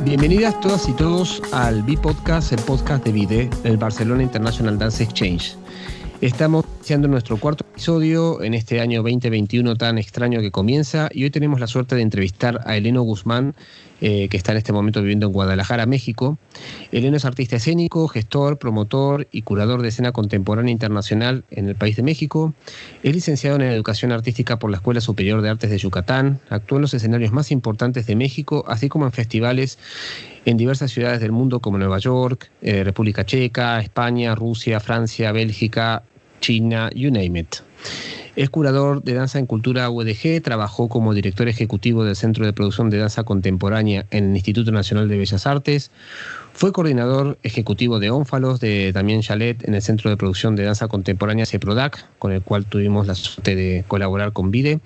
Bienvenidas todas y todos al B-Podcast, el podcast de BIDE, el Barcelona International Dance Exchange. Estamos iniciando nuestro cuarto episodio en este año 2021 tan extraño que comienza, y hoy tenemos la suerte de entrevistar a Eleno Guzmán, que está en este momento viviendo en Guadalajara, México. Eleno es artista escénico, gestor, promotor y curador de escena contemporánea internacional en el país de México. Es licenciado en Educación Artística por la Escuela Superior de Artes de Yucatán. Actúa en los escenarios más importantes de México, así como en festivales en diversas ciudades del mundo como Nueva York, República Checa, España, Rusia, Francia, Bélgica, China, you name it. Es curador de danza en cultura UDG, trabajó como director ejecutivo del Centro de Producción de Danza Contemporánea en el Instituto Nacional de Bellas Artes, fue coordinador ejecutivo de Ónfalos de Damien Chalet en el Centro de Producción de Danza Contemporánea CEPRODAC, con el cual tuvimos la suerte de colaborar con BIDE,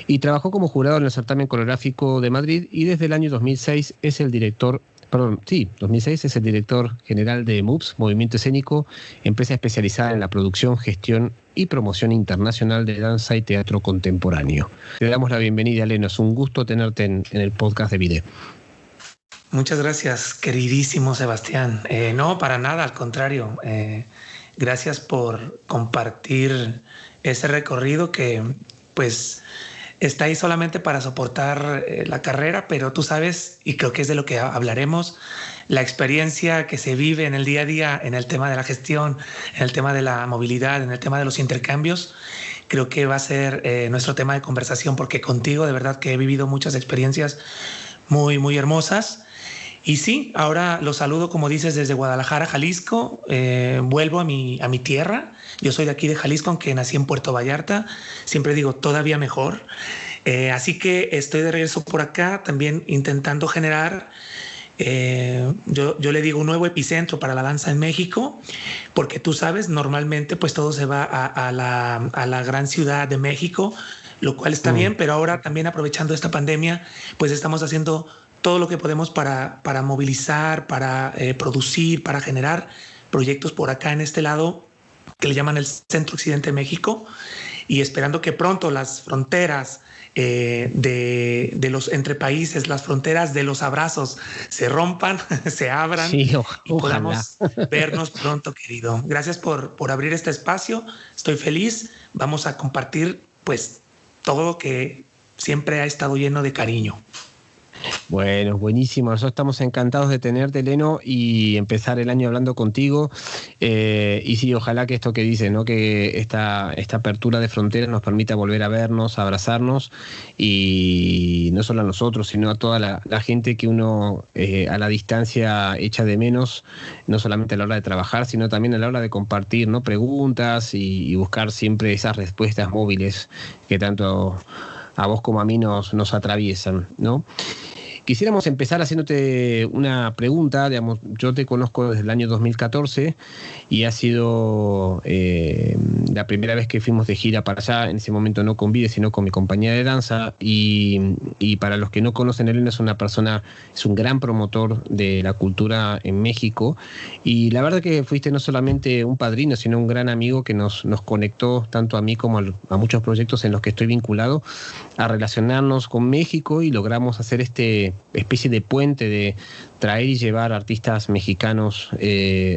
y trabajó como jurado en el Certamen Coreográfico de Madrid, y desde el año 2006 es el director 2006 es el director general de MOVES, Movimiento Escénico, empresa especializada en la producción, gestión y promoción internacional de danza y teatro contemporáneo. Te damos la bienvenida, Eleno. Es un gusto tenerte en el podcast de BIDE. Muchas gracias, queridísimo Sebastián. No, para nada, al contrario. Gracias por compartir ese recorrido que, pues, está ahí solamente para soportar la carrera, pero tú sabes, y creo que es de lo que hablaremos, la experiencia que se vive en el día a día en el tema de la gestión, en el tema de la movilidad, en el tema de los intercambios, creo que va a ser nuestro tema de conversación, porque contigo de verdad que he vivido muchas experiencias muy, muy hermosas. Y sí, ahora los saludo, como dices, desde Guadalajara, Jalisco. Vuelvo a mi tierra. Yo soy de aquí de Jalisco, aunque nací en Puerto Vallarta. Siempre digo, todavía mejor. Así que estoy de regreso por acá, también intentando generar, yo le digo, un nuevo epicentro para la danza en México, porque tú sabes, normalmente pues todo se va a la gran ciudad de México, lo cual está bien, pero ahora también aprovechando esta pandemia, pues estamos haciendo todo lo que podemos para movilizar, para producir, para generar proyectos por acá en este lado que le llaman el Centro Occidente de México, y esperando que pronto las fronteras de los entre países, las fronteras de los abrazos se rompan, se abran, sí, y podamos vernos pronto, querido. Gracias por abrir este espacio. Estoy feliz. Vamos a compartir pues todo lo que siempre ha estado lleno de cariño. Bueno, buenísimo. Nosotros estamos encantados de tenerte, Eleno, y empezar el año hablando contigo. Y sí, ojalá que esto que dice, ¿no? Que esta apertura de fronteras nos permita volver a vernos, a abrazarnos, y no solo a nosotros, sino a toda la gente que uno a la distancia echa de menos, no solamente a la hora de trabajar, sino también a la hora de compartir, ¿no? Preguntas y buscar siempre esas respuestas móviles que tanto a vos como a mí nos atraviesan, ¿no? Quisiéramos empezar haciéndote una pregunta. Digamos, yo te conozco desde el año 2014 y ha sido la primera vez que fuimos de gira para allá, en ese momento no con BIDE, sino con mi compañía de danza, y para los que no conocen, Elena es un gran promotor de la cultura en México, y la verdad que fuiste no solamente un padrino, sino un gran amigo que nos conectó tanto a mí como a muchos proyectos en los que estoy vinculado, a relacionarnos con México, y logramos hacer especie de puente de traer y llevar artistas mexicanos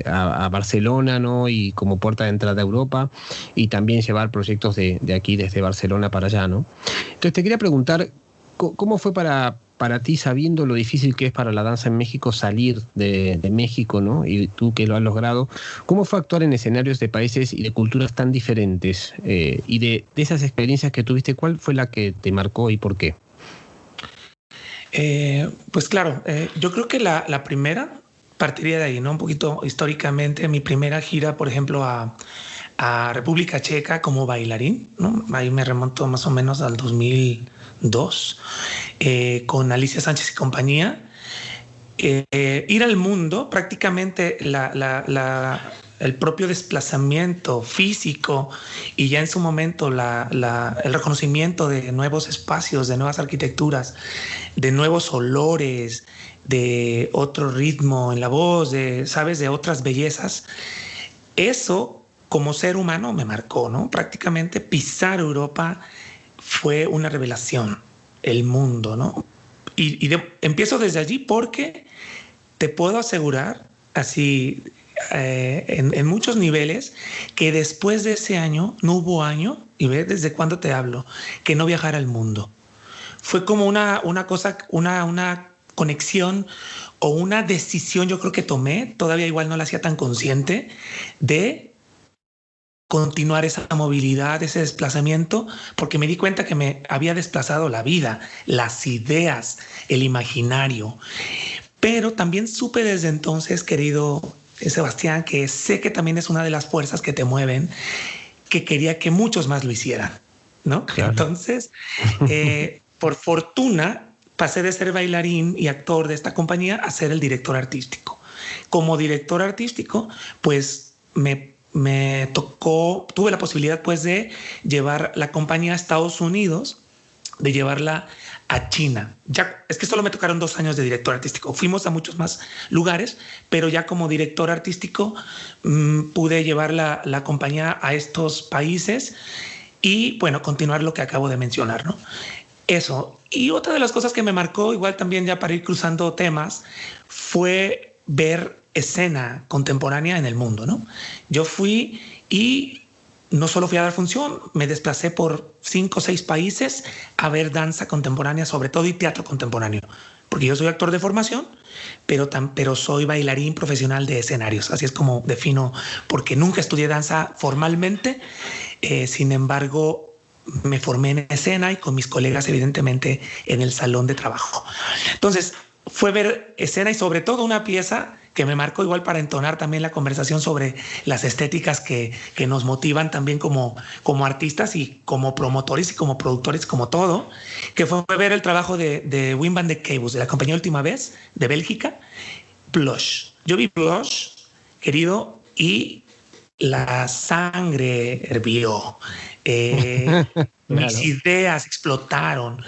a Barcelona, ¿no? Y como puerta de entrada a Europa, y también llevar proyectos de aquí desde Barcelona para allá, ¿no? Entonces te quería preguntar, ¿cómo fue para ti, sabiendo lo difícil que es para la danza en México salir de México, ¿no? Y tú que lo has logrado, ¿cómo fue actuar en escenarios de países y de culturas tan diferentes? Y de esas experiencias que tuviste, ¿cuál fue la que te marcó y por qué? Pues claro, yo creo que la primera partiría de ahí, ¿no? Un poquito históricamente, mi primera gira, por ejemplo, a República Checa como bailarín, ¿no? Ahí me remonto más o menos al 2002, con Alicia Sánchez y compañía. Ir al mundo, prácticamente el propio desplazamiento físico, y ya en su momento el reconocimiento de nuevos espacios, de nuevas arquitecturas, de nuevos olores, de otro ritmo en la voz, de otras bellezas. Eso como ser humano me marcó, ¿no? Prácticamente pisar Europa fue una revelación, el mundo, ¿no? Empiezo desde allí porque te puedo asegurar, así en muchos niveles, que después de ese año, no hubo año, y ve desde cuándo te hablo, que no viajara al mundo. Fue como una cosa, una conexión o una decisión, yo creo que tomé, todavía igual no la hacía tan consciente, de continuar esa movilidad, ese desplazamiento, porque me di cuenta que me había desplazado la vida, las ideas, el imaginario. Pero también supe desde entonces, querido Sebastián, que sé que también es una de las fuerzas que te mueven, que quería que muchos más lo hicieran, ¿no? Claro. Entonces, por fortuna, pasé de ser bailarín y actor de esta compañía a ser el director artístico. Como director artístico, pues me tocó, tuve la posibilidad pues de llevar la compañía a Estados Unidos, de llevarla a China. Ya es que solo me tocaron 2 años de director artístico. Fuimos a muchos más lugares, pero ya como director artístico pude llevar la compañía a estos países y bueno, continuar lo que acabo de mencionar, ¿no? Eso. Y otra de las cosas que me marcó, igual también ya para ir cruzando temas, fue ver escena contemporánea en el mundo, ¿no? Yo fui y no solo fui a dar función, me desplacé por 5 o 6 países a ver danza contemporánea, sobre todo, y teatro contemporáneo. Porque yo soy actor de formación, pero soy bailarín profesional de escenarios. Así es como defino, porque nunca estudié danza formalmente. Sin embargo, me formé en escena y con mis colegas, evidentemente, en el salón de trabajo. Entonces, fue ver escena y sobre todo una pieza que me marcó igual para entonar también la conversación sobre las estéticas que nos motivan también como artistas y como promotores y como productores, como todo, que fue ver el trabajo de Wim van de Keibus, de la compañía Última Vez, de Bélgica, Blush. Yo vi Blush, querido, y la sangre hervió. Mis ideas explotaron,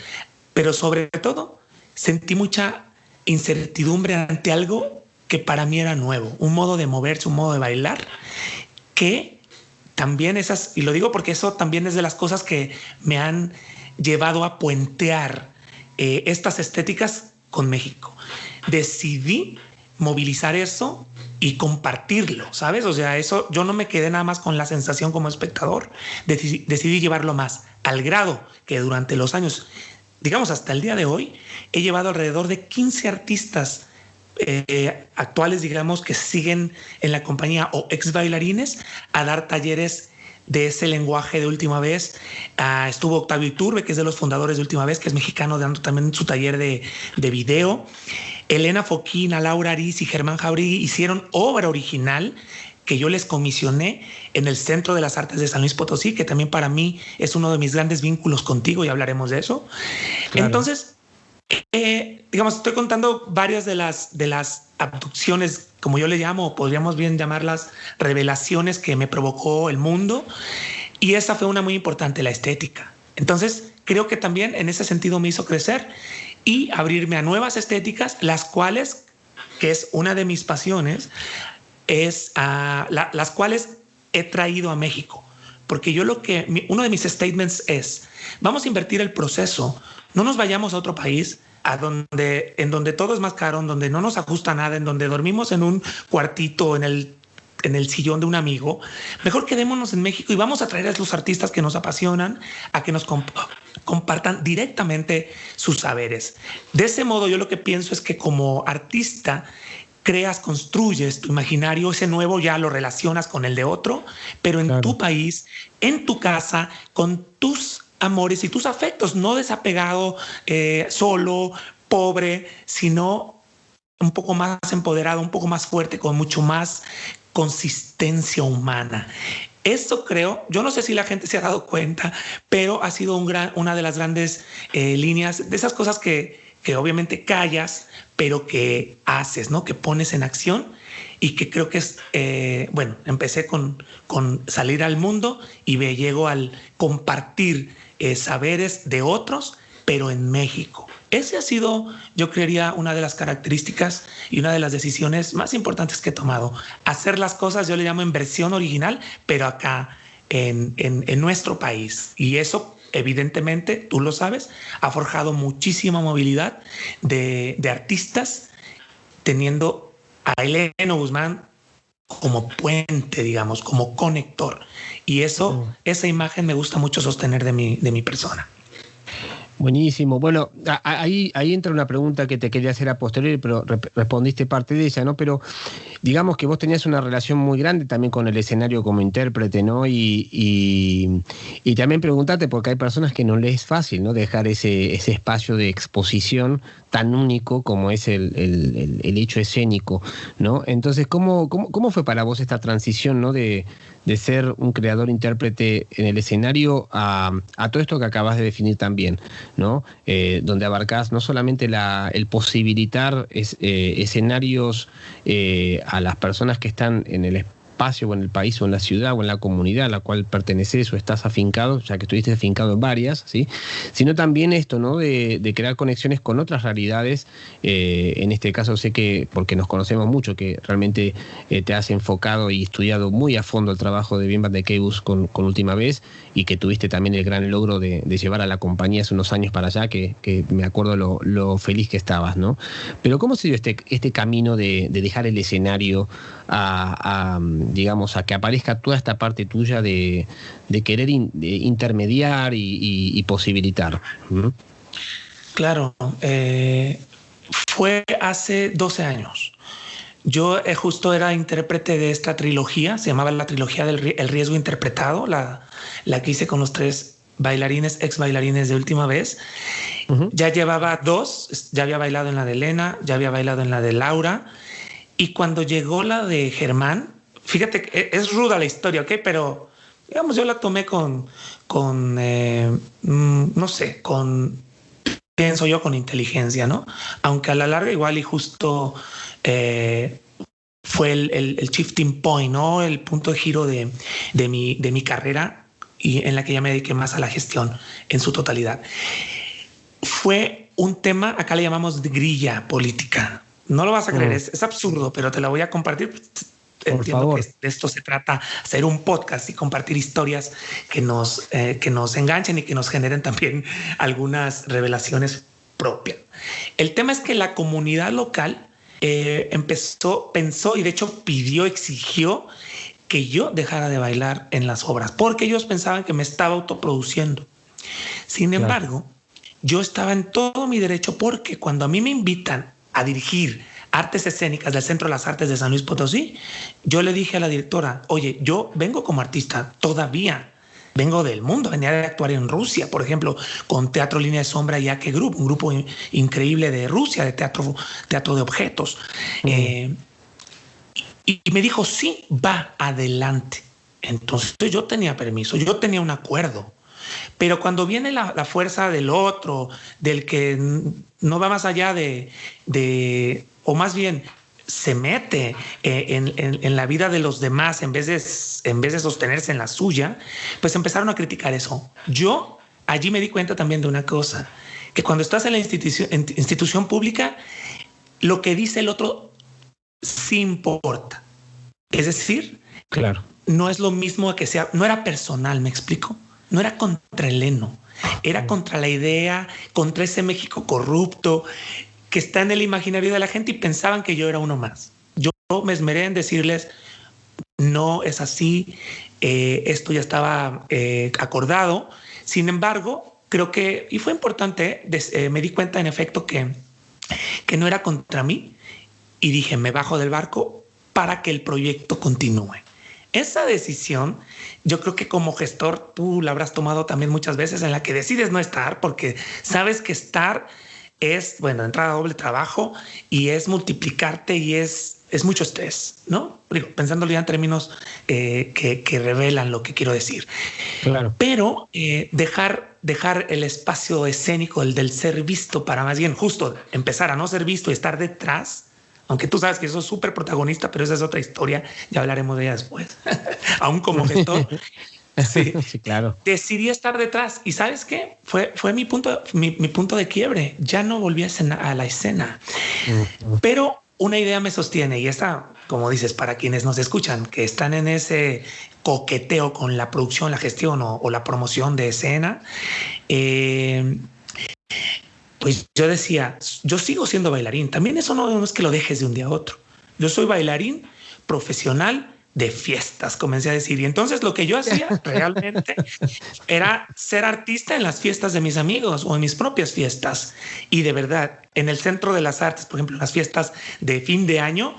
pero sobre todo sentí mucha incertidumbre ante algo que para mí era nuevo, un modo de moverse, un modo de bailar, que también esas, y lo digo porque eso también es de las cosas que me han llevado a puentear estas estéticas con México. Decidí movilizar eso y compartirlo, ¿sabes? O sea, eso yo no me quedé nada más con la sensación como espectador, decidí llevarlo más, al grado que durante los años, digamos hasta el día de hoy, he llevado alrededor de 15 artistas actuales, digamos, que siguen en la compañía o ex bailarines a dar talleres de ese lenguaje de Última Vez. Estuvo Octavio Iturbe, que es de los fundadores de Última Vez, que es mexicano, dando también su taller de video. Elena Foquina, Laura Ariz y Germán Jauregui hicieron obra original que yo les comisioné en el Centro de las Artes de San Luis Potosí, que también para mí es uno de mis grandes vínculos contigo y hablaremos de eso. Claro. Entonces, digamos, estoy contando varias de las abducciones, como yo le llamo, podríamos bien llamarlas revelaciones que me provocó el mundo, y esa fue una muy importante, la estética. Entonces, creo que también en ese sentido me hizo crecer y abrirme a nuevas estéticas, las cuales, que es una de mis pasiones, es las cuales he traído a México. Porque yo uno de mis statements es, vamos a invertir el proceso, no nos vayamos a otro país en donde todo es más caro, en donde no nos ajusta nada, en donde dormimos en un cuartito, en el sillón de un amigo. Mejor quedémonos en México y vamos a traer a los artistas que nos apasionan a que nos compartan directamente sus saberes. De ese modo, yo lo que pienso es que como artista creas, construyes tu imaginario, ese nuevo ya lo relacionas con el de otro, pero en tu país, en tu casa, con tus amores y tus afectos, no desapegado, solo, pobre, sino un poco más empoderado, un poco más fuerte, con mucho más consistencia humana. Esto creo, yo no sé si la gente se ha dado cuenta, pero ha sido una de las grandes líneas de esas cosas que obviamente callas, pero que haces, ¿no? Que pones en acción y que creo que es, bueno, empecé con salir al mundo y llego al compartir saberes de otros, pero en México. ese ha sido, yo creería, una de las características y una de las decisiones más importantes que he tomado. Hacer las cosas, yo le llamo en versión original, pero acá en nuestro país. Y eso, evidentemente, tú lo sabes, ha forjado muchísima movilidad de artistas, teniendo a Eleno Guzmán como puente, digamos, como conector. Y eso, esa imagen me gusta mucho sostener de mi persona. Buenísimo. Bueno, ahí entra una pregunta que te quería hacer a posteriori, pero respondiste parte de ella, ¿no? Pero digamos que vos tenías una relación muy grande también con el escenario como intérprete, ¿no? Y también preguntarte, porque hay personas que no les es fácil, ¿no? Dejar ese espacio de exposición tan único como es el hecho escénico, ¿no? Entonces, ¿cómo fue para vos esta transición, ¿no? De ser un creador-intérprete en el escenario a todo esto que acabas de definir también, ¿no? Donde abarcás no solamente el posibilitar escenarios a las personas que están en el espacio o en el país o en la ciudad o en la comunidad a la cual perteneces o estás afincado, ya que estuviste afincado en varias, ¿sí? Sino también esto, ¿no? De crear conexiones con otras realidades. En este caso sé que, porque nos conocemos mucho, que realmente te has enfocado y estudiado muy a fondo el trabajo de Wim van de Keyboes con Última Vez, y que tuviste también el gran logro de llevar a la compañía hace unos años para allá, que me acuerdo lo feliz que estabas, ¿no? Pero ¿cómo se dio este camino de dejar el escenario digamos, a que aparezca toda esta parte tuya de querer intermediar y posibilitar? Claro, fue hace 12 años. Yo justo era intérprete de esta trilogía, se llamaba la trilogía del El Riesgo Interpretado, la que hice con los 3 bailarines, ex bailarines de Última Vez. Ya llevaba 2, ya había bailado en la de Elena, ya había bailado en la de Laura, y cuando llegó la de Germán, fíjate que es ruda la historia, ¿ok? Pero digamos, yo la tomé no sé, pienso yo, con inteligencia, ¿no? Aunque a la larga igual y justo fue el shifting point, ¿no? El punto de giro de mi carrera, y en la que ya me dediqué más a la gestión en su totalidad. Fue un tema, acá le llamamos de grilla política. No lo vas a creer, es absurdo, pero te la voy a compartir. Entiendo que de esto se trata, hacer un podcast y compartir historias que nos enganchen y que nos generen también algunas revelaciones propias. El tema es que la comunidad local pensó y de hecho exigió que yo dejara de bailar en las obras, porque ellos pensaban que me estaba autoproduciendo. Sin embargo, yo estaba en todo mi derecho, porque cuando a mí me invitan a dirigir artes escénicas del Centro de las Artes de San Luis Potosí, yo le dije a la directora, oye, yo vengo como artista, todavía vengo del mundo, venía de actuar en Rusia, por ejemplo, con Teatro Línea de Sombra y Ake Group, un grupo increíble de Rusia, de teatro de objetos. Y me dijo, sí, va adelante. Entonces yo tenía permiso, yo tenía un acuerdo. Pero cuando viene la fuerza del otro, del que no va más allá o más bien se mete en la vida de los demás en vez de sostenerse en la suya, pues empezaron a criticar eso. Yo allí me di cuenta también de una cosa, que cuando estás en la institución pública, lo que dice el otro sí importa. Es decir, claro, no es lo mismo que sea, no era personal, ¿me explico? No era contra Eleno, era contra la idea, contra ese México corrupto que está en el imaginario de la gente, y pensaban que yo era uno más. Yo me esmeré en decirles, no es así, esto ya estaba acordado. Sin embargo, creo que, y fue importante, me di cuenta en efecto que no era contra mí, y dije, me bajo del barco para que el proyecto continúe. Esa decisión, yo creo que como gestor tú la habrás tomado también muchas veces, en la que decides no estar porque sabes que estar es, bueno, entrar a doble trabajo y es multiplicarte y es mucho estrés, ¿no? Digo, pensándolo ya en términos que revelan lo que quiero decir. Claro. Pero dejar el espacio escénico, el del ser visto, para más bien justo empezar a no ser visto y estar detrás. Aunque tú sabes que eso es súper protagonista, pero esa es otra historia, ya hablaremos de ella después. Aún como gestor, Sí, Sí, claro. decidí estar detrás. ¿Y sabes qué? Fue mi punto de quiebre. Ya no volví a la escena. Ujú. Pero una idea me sostiene y esta, como dices, para quienes nos escuchan, que están en ese coqueteo con la producción, la gestión o la promoción de escena, eh, pues yo decía, yo sigo siendo bailarín. También eso no es que lo dejes de un día a otro. Yo soy bailarín profesional de fiestas, comencé a decir. Y entonces lo que yo hacía realmente era ser artista en las fiestas de mis amigos o en mis propias fiestas. Y de verdad, en el Centro de las Artes, por ejemplo, las fiestas de fin de año,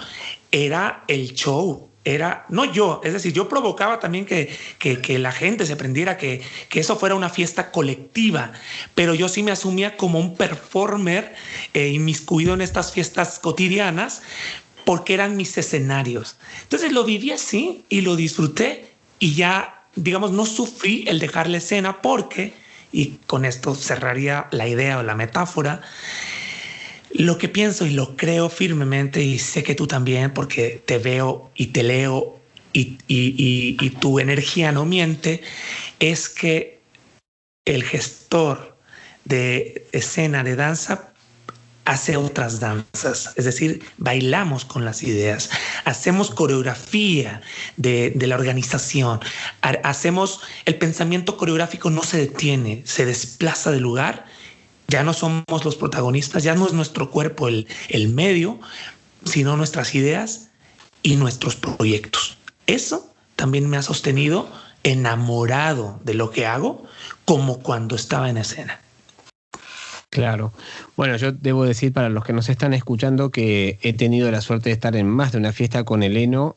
era el show. Era, no yo, es decir, yo provocaba también que la gente se prendiera, que eso fuera una fiesta colectiva, pero yo sí me asumía como un performer inmiscuido en estas fiestas cotidianas porque eran mis escenarios. Entonces lo viví así y lo disfruté y ya, digamos, no sufrí el dejar la escena porque, y con esto cerraría la idea o la metáfora, lo que pienso y lo creo firmemente y sé que tú también porque te veo y te leo y tu energía no miente, es que el gestor de escena de danza hace otras danzas, es decir, bailamos con las ideas, hacemos coreografía de la organización, hacemos, el pensamiento coreográfico no se detiene, se desplaza del lugar, ya no somos los protagonistas, ya no es nuestro cuerpo el medio, sino nuestras ideas y nuestros proyectos. Eso también me ha sostenido enamorado de lo que hago, como cuando estaba en escena. Claro. Bueno, yo debo decir para los que nos están escuchando que he tenido la suerte de estar en más de una fiesta con Eleno.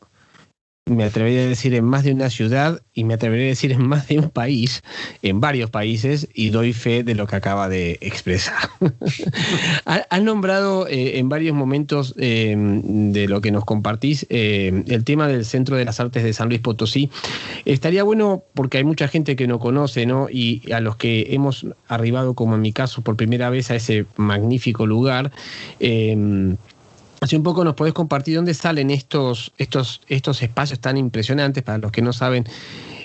Me atrevería a decir en más de una ciudad y me atrevería a decir en más de un país, en varios países, y doy fe de lo que acaba de expresar. Has nombrado en varios momentos de lo que nos compartís el tema del Centro de las Artes de San Luis Potosí. Estaría bueno porque hay mucha gente que no conoce, ¿no? Y a los que hemos arribado, como en mi caso, por primera vez a ese magnífico lugar. Hace un poco nos podés compartir dónde salen estos espacios tan impresionantes. Para los que no saben,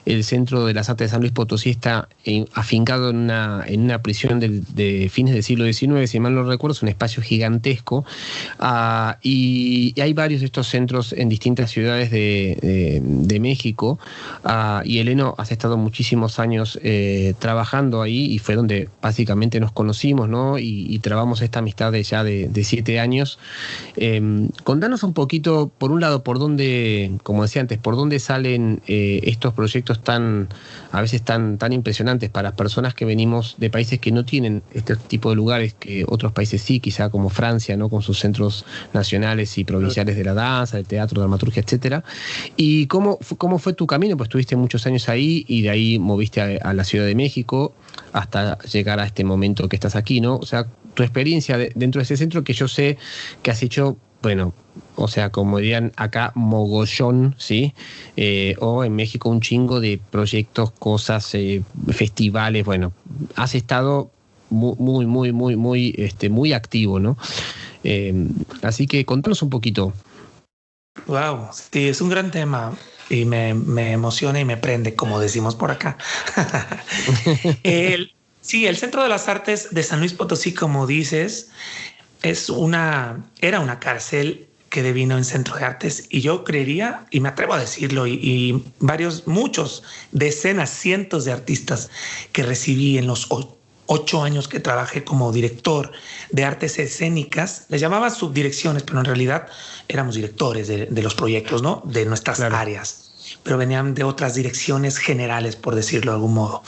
el Centro de las Artes de San Luis Potosí está afincado en una prisión de fines del siglo XIX, si mal no recuerdo, es un espacio gigantesco. Y hay varios de estos centros en distintas ciudades de México. Y Eleno, has estado muchísimos años trabajando ahí y fue donde básicamente nos conocimos, ¿no? Y trabamos esta amistad de ya de 7 años. Contanos un poquito, por un lado, por dónde, como decía antes, por dónde salen estos proyectos a veces tan impresionantes para personas que venimos de países que no tienen este tipo de lugares, que otros países sí, quizá como Francia, ¿no? Con sus centros nacionales y provinciales de la danza, del teatro, dramaturgia, etcétera. ¿Y cómo fue tu camino? Pues estuviste muchos años ahí y de ahí moviste a la Ciudad de México hasta llegar a este momento que estás aquí, ¿no? O sea, tu experiencia dentro de ese centro, que yo sé que has hecho, bueno, o sea, como dirían acá, mogollón, ¿sí? O en México un chingo de proyectos, cosas, festivales, bueno, has estado muy activo, ¿no? Así que contanos un poquito. Wow, sí, es un gran tema y me emociona y me prende, como decimos por acá. Sí, el Centro de las Artes de San Luis Potosí, como dices, era una cárcel que devino en centro de artes y yo creería, y me atrevo a decirlo, y muchos, decenas, cientos de artistas que recibí en los 8 años que trabajé como director de artes escénicas, les llamaba subdirecciones, pero en realidad éramos directores de los proyectos, ¿no? De nuestras áreas, pero venían de otras direcciones generales, por decirlo de algún modo.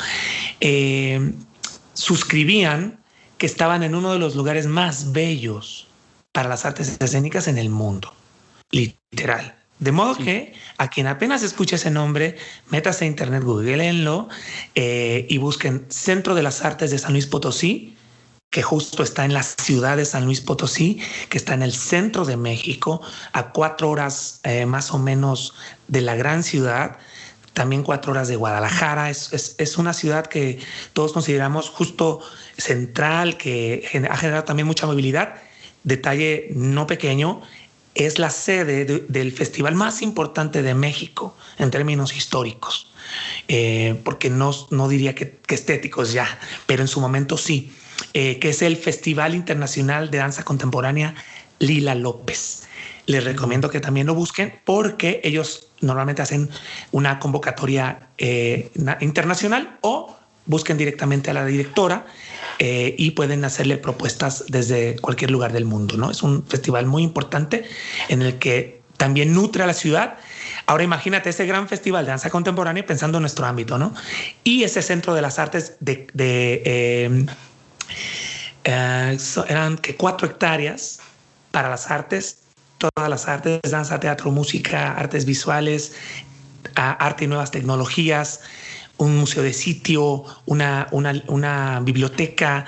Suscribían que estaban en uno de los lugares más bellos para las artes escénicas en el mundo, literal. De modo que a quien apenas escuche ese nombre, métase a internet, googleenlo y busquen Centro de las Artes de San Luis Potosí, que justo está en la ciudad de San Luis Potosí, que está en el centro de México, a 4 horas más o menos de la gran ciudad. También 4 horas de Guadalajara. Es una ciudad que todos consideramos justo central, que ha generado también mucha movilidad. Detalle no pequeño, es la sede del festival más importante de México en términos históricos. porque no diría que estéticos ya, pero en su momento sí, que es el Festival Internacional de Danza Contemporánea Lila López. Les recomiendo que también lo busquen porque ellos normalmente hacen una convocatoria internacional o busquen directamente a la directora y pueden hacerle propuestas desde cualquier lugar del mundo, ¿no? Es un festival muy importante en el que también nutre a la ciudad. Ahora imagínate ese gran festival de danza contemporánea pensando en nuestro ámbito, ¿no? Y ese Centro de las Artes eran que 4 hectáreas para las artes, todas las artes, danza, teatro, música, artes visuales, arte y nuevas tecnologías, un museo de sitio, una biblioteca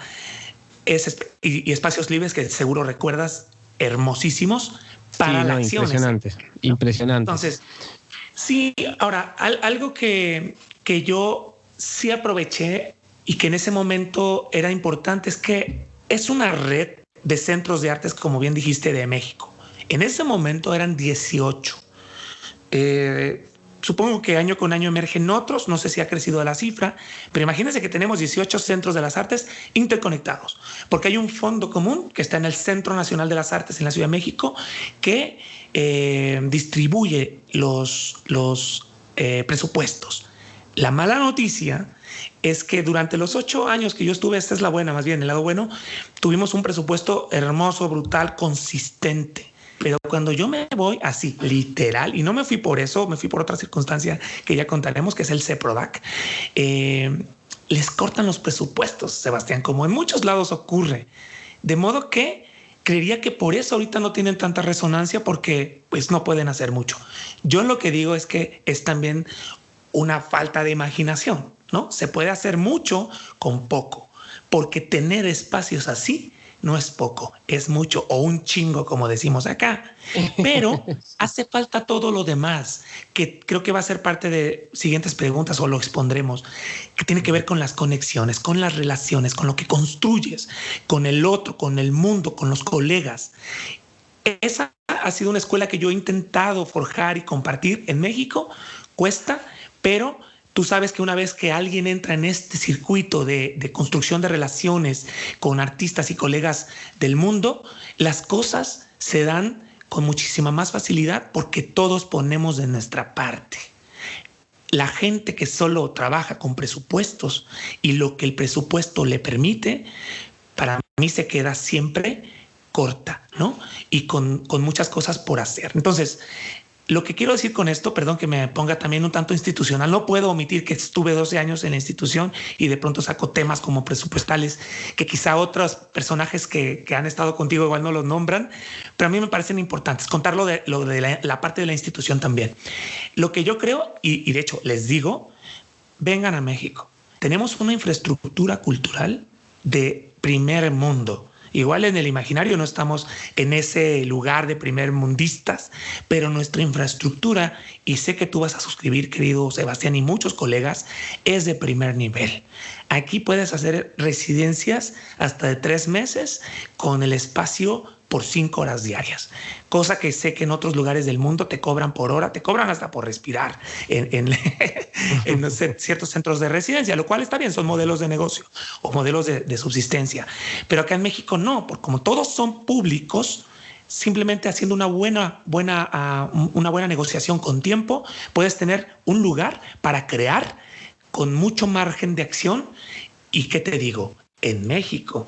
y espacios libres que seguro recuerdas, hermosísimos para la acción. Impresionante. Entonces, sí, ahora, algo que yo sí aproveché y que en ese momento era importante es que es una red de centros de artes, como bien dijiste, de México. En ese momento eran 18. Supongo que año con año emergen otros, no sé si ha crecido la cifra, pero imagínense que tenemos 18 centros de las artes interconectados, porque hay un fondo común que está en el Centro Nacional de las Artes en la Ciudad de México que distribuye los presupuestos. La mala noticia es que durante los 8 años que yo estuve, esta es la buena, más bien el lado bueno, tuvimos un presupuesto hermoso, brutal, consistente. Pero cuando yo me voy así, literal, y no me fui por eso, me fui por otra circunstancia que ya contaremos, que es el CEPRODAC, les cortan los presupuestos, Sebastián, como en muchos lados ocurre. De modo que creería que por eso ahorita no tienen tanta resonancia porque pues no pueden hacer mucho. Yo lo que digo es que es también una falta de imaginación, ¿no? Se puede hacer mucho con poco, porque tener espacios así no es poco, es mucho o un chingo, como decimos acá. Pero hace falta todo lo demás, que creo que va a ser parte de siguientes preguntas o lo expondremos, que tiene que ver con las conexiones, con las relaciones, con lo que construyes, con el otro, con el mundo, con los colegas. Esa ha sido una escuela que yo he intentado forjar y compartir en México. Cuesta, pero tú sabes que una vez que alguien entra en este circuito de construcción de relaciones con artistas y colegas del mundo, las cosas se dan con muchísima más facilidad porque todos ponemos de nuestra parte. La gente que solo trabaja con presupuestos y lo que el presupuesto le permite, para mí se queda siempre corta, ¿no? Y con muchas cosas por hacer. Entonces, lo que quiero decir con esto, perdón que me ponga también un tanto institucional, no puedo omitir que estuve 12 años en la institución y de pronto saco temas como presupuestales que quizá otros personajes que han estado contigo igual no los nombran, pero a mí me parecen importantes, contar lo de la parte de la institución también. Lo que yo creo, y de hecho les digo, vengan a México. Tenemos una infraestructura cultural de primer mundo. Igual en el imaginario no estamos en ese lugar de primer mundistas, pero nuestra infraestructura, y sé que tú vas a suscribir, querido Sebastián, y muchos colegas, es de primer nivel. Aquí puedes hacer residencias hasta de 3 meses con el espacio por 5 horas diarias, cosa que sé que en otros lugares del mundo te cobran por hora, te cobran hasta por respirar en ciertos centros de residencia, lo cual está bien, son modelos de negocio o modelos de subsistencia. Pero acá en México no, porque como todos son públicos, simplemente haciendo una buena negociación con tiempo, puedes tener un lugar para crear con mucho margen de acción. ¿Y qué te digo? En México,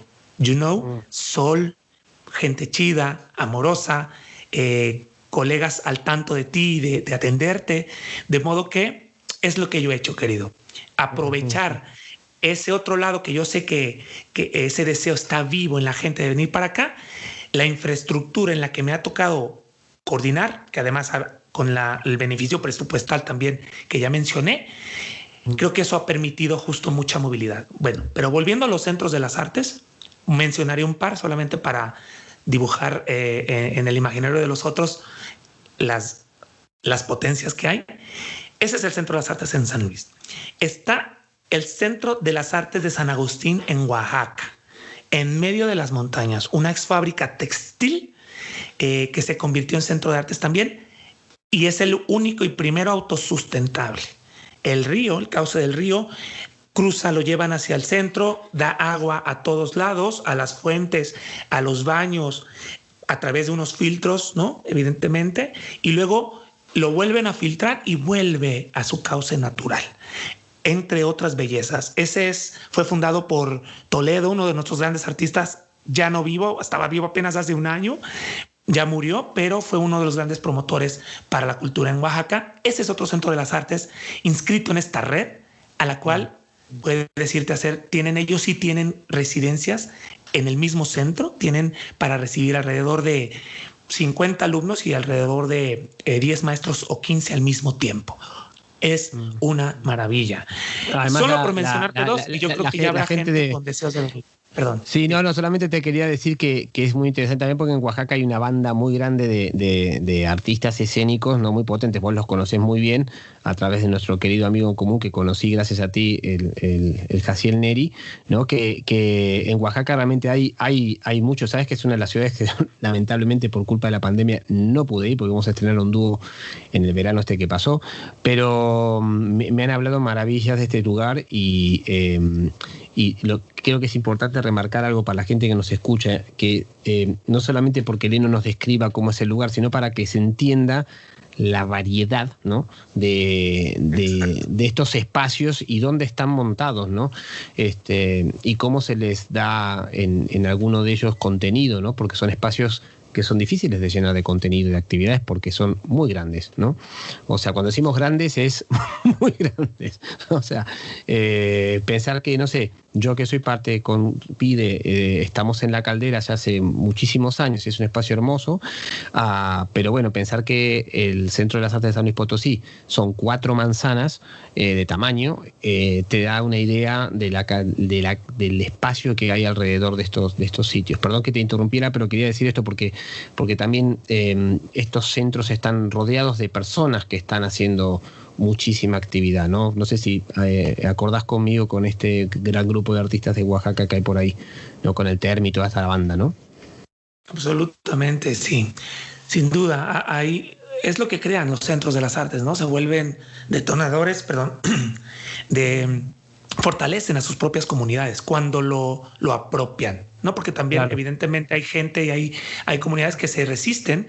sol, gente chida, amorosa, colegas al tanto de ti, de atenderte, de modo que es lo que yo he hecho, querido. Aprovechar ese otro lado que yo sé que ese deseo está vivo en la gente de venir para acá, la infraestructura en la que me ha tocado coordinar, que además con el beneficio presupuestal también que ya mencioné, creo que eso ha permitido justo mucha movilidad. Bueno, pero volviendo a los centros de las artes, mencionaré un par solamente para dibujar en el imaginario de los otros las potencias que hay. Ese es el Centro de las Artes en San Luis. Está el Centro de las Artes de San Agustín en Oaxaca, en medio de las montañas, una ex fábrica textil que se convirtió en centro de artes también y es el único y primero autosustentable. el río, el cauce del río, cruza, lo llevan hacia el centro, da agua a todos lados, a las fuentes, a los baños, a través de unos filtros, ¿no? Evidentemente, y luego lo vuelven a filtrar y vuelve a su cauce natural, entre otras bellezas. Fue fundado por Toledo, uno de nuestros grandes artistas, ya no vivo, estaba vivo apenas hace un año, ya murió, pero fue uno de los grandes promotores para la cultura en Oaxaca. Ese es otro centro de las artes inscrito en esta red, a la cual puede decirte ellos sí tienen residencias en el mismo centro, tienen para recibir alrededor de 50 alumnos y alrededor de 10 maestros o 15 al mismo tiempo. Es una maravilla. Además, solo por mencionarte dos, y yo creo que ya habrá gente con deseos de venir. Perdón. Sí, no, solamente te quería decir que es muy interesante también porque en Oaxaca hay una banda muy grande de artistas escénicos, no muy potentes, vos los conocés muy bien a través de nuestro querido amigo en común que conocí gracias a ti, el Jaciel Neri, ¿no? Que en Oaxaca realmente hay mucho, sabes que es una de las ciudades que lamentablemente por culpa de la pandemia no pude ir porque vamos a estrenar un dúo en el verano que pasó, pero me han hablado maravillas de este lugar y creo que es importante remarcar algo para la gente que nos escucha, que no solamente porque Leno nos describa cómo es el lugar, sino para que se entienda la variedad, ¿no? de estos espacios y dónde están montados, ¿no? Y cómo se les da en alguno de ellos contenido, ¿no? Porque son espacios que son difíciles de llenar de contenido y de actividades porque son muy grandes, ¿no? O sea, cuando decimos grandes es muy grandes. O sea, pensar que, no sé, yo que soy parte con PIDE, estamos en La Caldera ya hace muchísimos años, es un espacio hermoso, pero bueno, pensar que el Centro de las Artes de San Luis Potosí son 4 manzanas de tamaño, te da una idea del espacio que hay alrededor de estos sitios. Perdón que te interrumpiera, pero quería decir esto porque también estos centros están rodeados de personas que están haciendo muchísima actividad, ¿no? No sé si acordás conmigo con este gran grupo de artistas de Oaxaca que hay por ahí, ¿no? Con el Termi y toda esta banda, ¿no? Absolutamente, sí. Sin duda, es lo que crean los centros de las artes, ¿no? Se vuelven detonadores, fortalecen a sus propias comunidades cuando lo apropian, ¿no? Porque también, claro, evidentemente hay gente y hay comunidades que se resisten,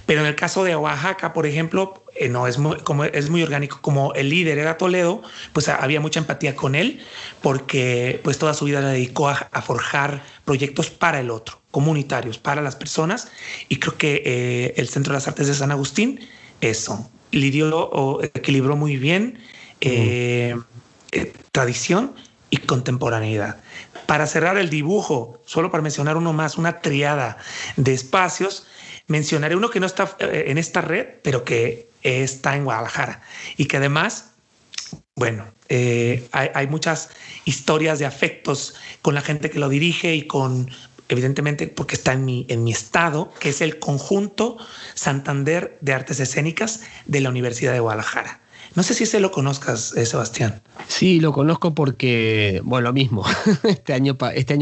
pero en el caso de Oaxaca, por ejemplo, no es muy orgánico. Como el líder era Toledo, pues había mucha empatía con él porque pues toda su vida la dedicó a forjar proyectos para el otro, comunitarios, para las personas, y creo que el Centro de las Artes de San Agustín equilibró muy bien tradición y contemporaneidad. Para cerrar el dibujo, solo para mencionar uno más, una triada de espacios, mencionaré uno que no está en esta red, pero que está en Guadalajara y que además, bueno, hay muchas historias de afectos con la gente que lo dirige y evidentemente, porque está en mi estado, que es el Conjunto Santander de Artes Escénicas de la Universidad de Guadalajara. No sé si se lo conozcas, Sebastián. Sí, lo conozco porque, bueno, lo mismo. Este año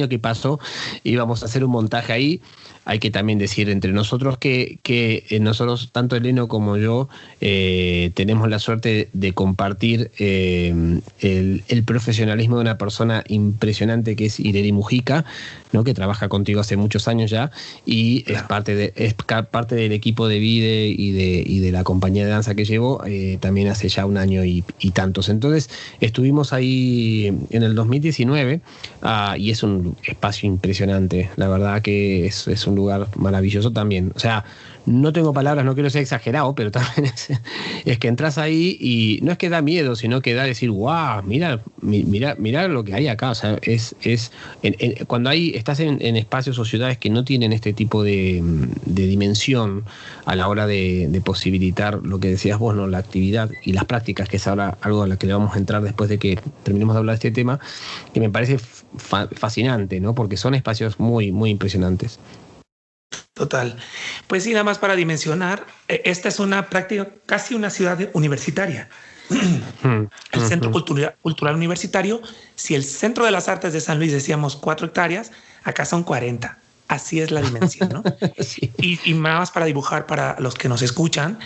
que pasó íbamos a hacer un montaje ahí. Hay que también decir entre nosotros que nosotros, tanto Eleno como yo, tenemos la suerte de compartir el profesionalismo de una persona impresionante que es Ireri Mujica, ¿no? Que trabaja contigo hace muchos años ya y claro, es parte del equipo de Vide y de la compañía de danza que llevo también hace ya un año y tantos. Entonces estuvimos ahí en el 2019 y es un espacio impresionante, la verdad que es un lugar maravilloso también. O sea, no tengo palabras, no quiero ser exagerado, pero también es que entras ahí y no es que da miedo, sino que da decir, wow, mira lo que hay acá. O sea, cuando estás en espacios o ciudades que no tienen este tipo de dimensión a la hora de posibilitar lo que decías vos, ¿no? La actividad y las prácticas, que es ahora algo a lo que le vamos a entrar después de que terminemos de hablar de este tema, que me parece fascinante, ¿no? Porque son espacios muy, muy impresionantes. Total. Pues sí, nada más para dimensionar, esta es una práctica, casi una ciudad universitaria. El Centro Cultural Universitario, si el Centro de las Artes de San Luis decíamos 4 hectáreas, acá son 40. Así es la dimensión, ¿no? Sí. Y nada más para dibujar para los que nos escuchan,